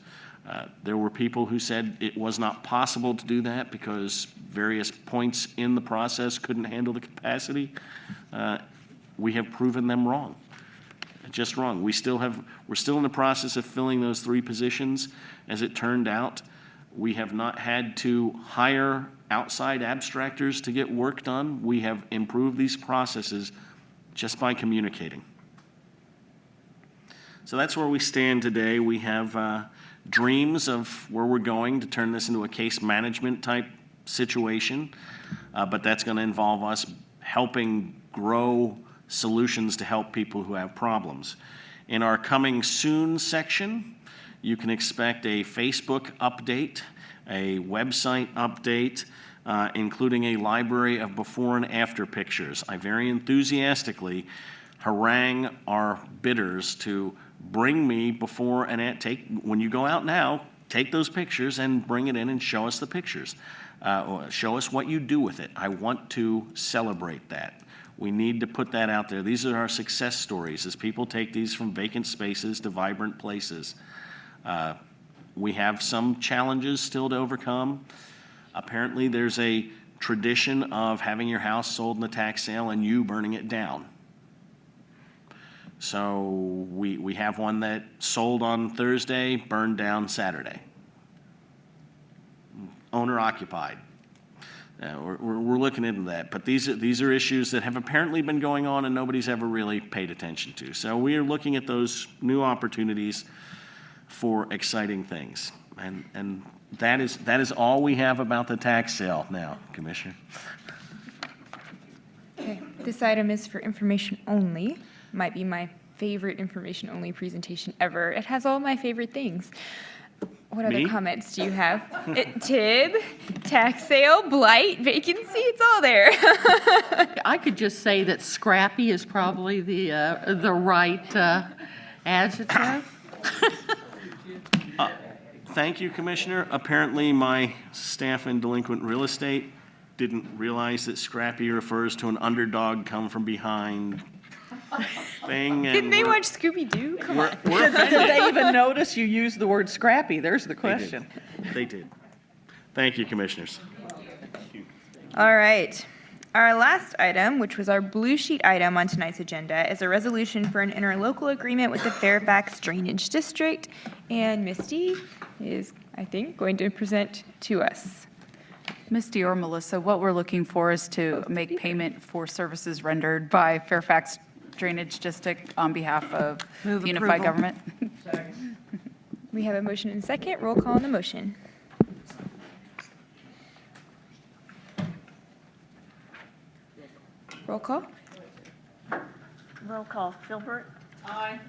There were people who said it was not possible to do that because various points in the process couldn't handle the capacity. We have proven them wrong. Just wrong. We're still in the process of filling those 3 positions. As it turned out, we have not had to hire outside abstractors to get work done. We have improved these processes just by communicating. So that's where we stand today. We have dreams of where we're going to turn this into a case management type situation, but that's going to involve us helping grow solutions to help people who have problems. In our coming soon section, you can expect a Facebook update, a website update, including a library of before and after pictures. I very enthusiastically harangue our bidders to bring me before and when you go out now, take those pictures and bring it in and show us the pictures. Show us what you do with it. I want to celebrate that. We need to put that out there. These are our success stories as people take these from vacant spaces to vibrant places. We have some challenges still to overcome. Apparently, there's a tradition of having your house sold in the tax sale and you burning it down. So we have one that sold on Thursday, burned down Saturday. Owner occupied. We're looking into that, but these are issues that have apparently been going on and nobody's ever really paid attention to. So we are looking at those new opportunities for exciting things, and that is all we have about the tax sale now, Commissioner. Okay, this item is for information only. Might be my favorite information only presentation ever. It has all my favorite things. What other comments do you have? TIB, tax sale, blight, vacancy, it's all there. I could just say that scrappy is probably the right adjective. Thank you, Commissioner. Apparently, my staff in delinquent real estate didn't realize that scrappy refers to an underdog come from behind thing. Didn't and they we're- watch Scooby-Doo? Come on. Did they even notice you used the word scrappy? There's the They did. question. They did. Thank you, Commissioners. All right. Our last item, which was our blue sheet item on tonight's agenda, is a resolution for an interlocal agreement with the Fairfax Drainage District. And Misty is, I think, going to present to us. Misty or Melissa, what we're looking for is to make payment for services rendered by Fairfax Drainage District on behalf of Move unified approval. government. We have a motion and a second. Roll call on the motion. Roll call. Roll call. Filbert. Aye.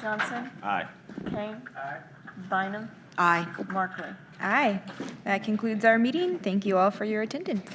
Johnson. Aye. Kane. Bynum. Aye. Markley. Aye. That concludes our meeting. Thank you all for your attendance.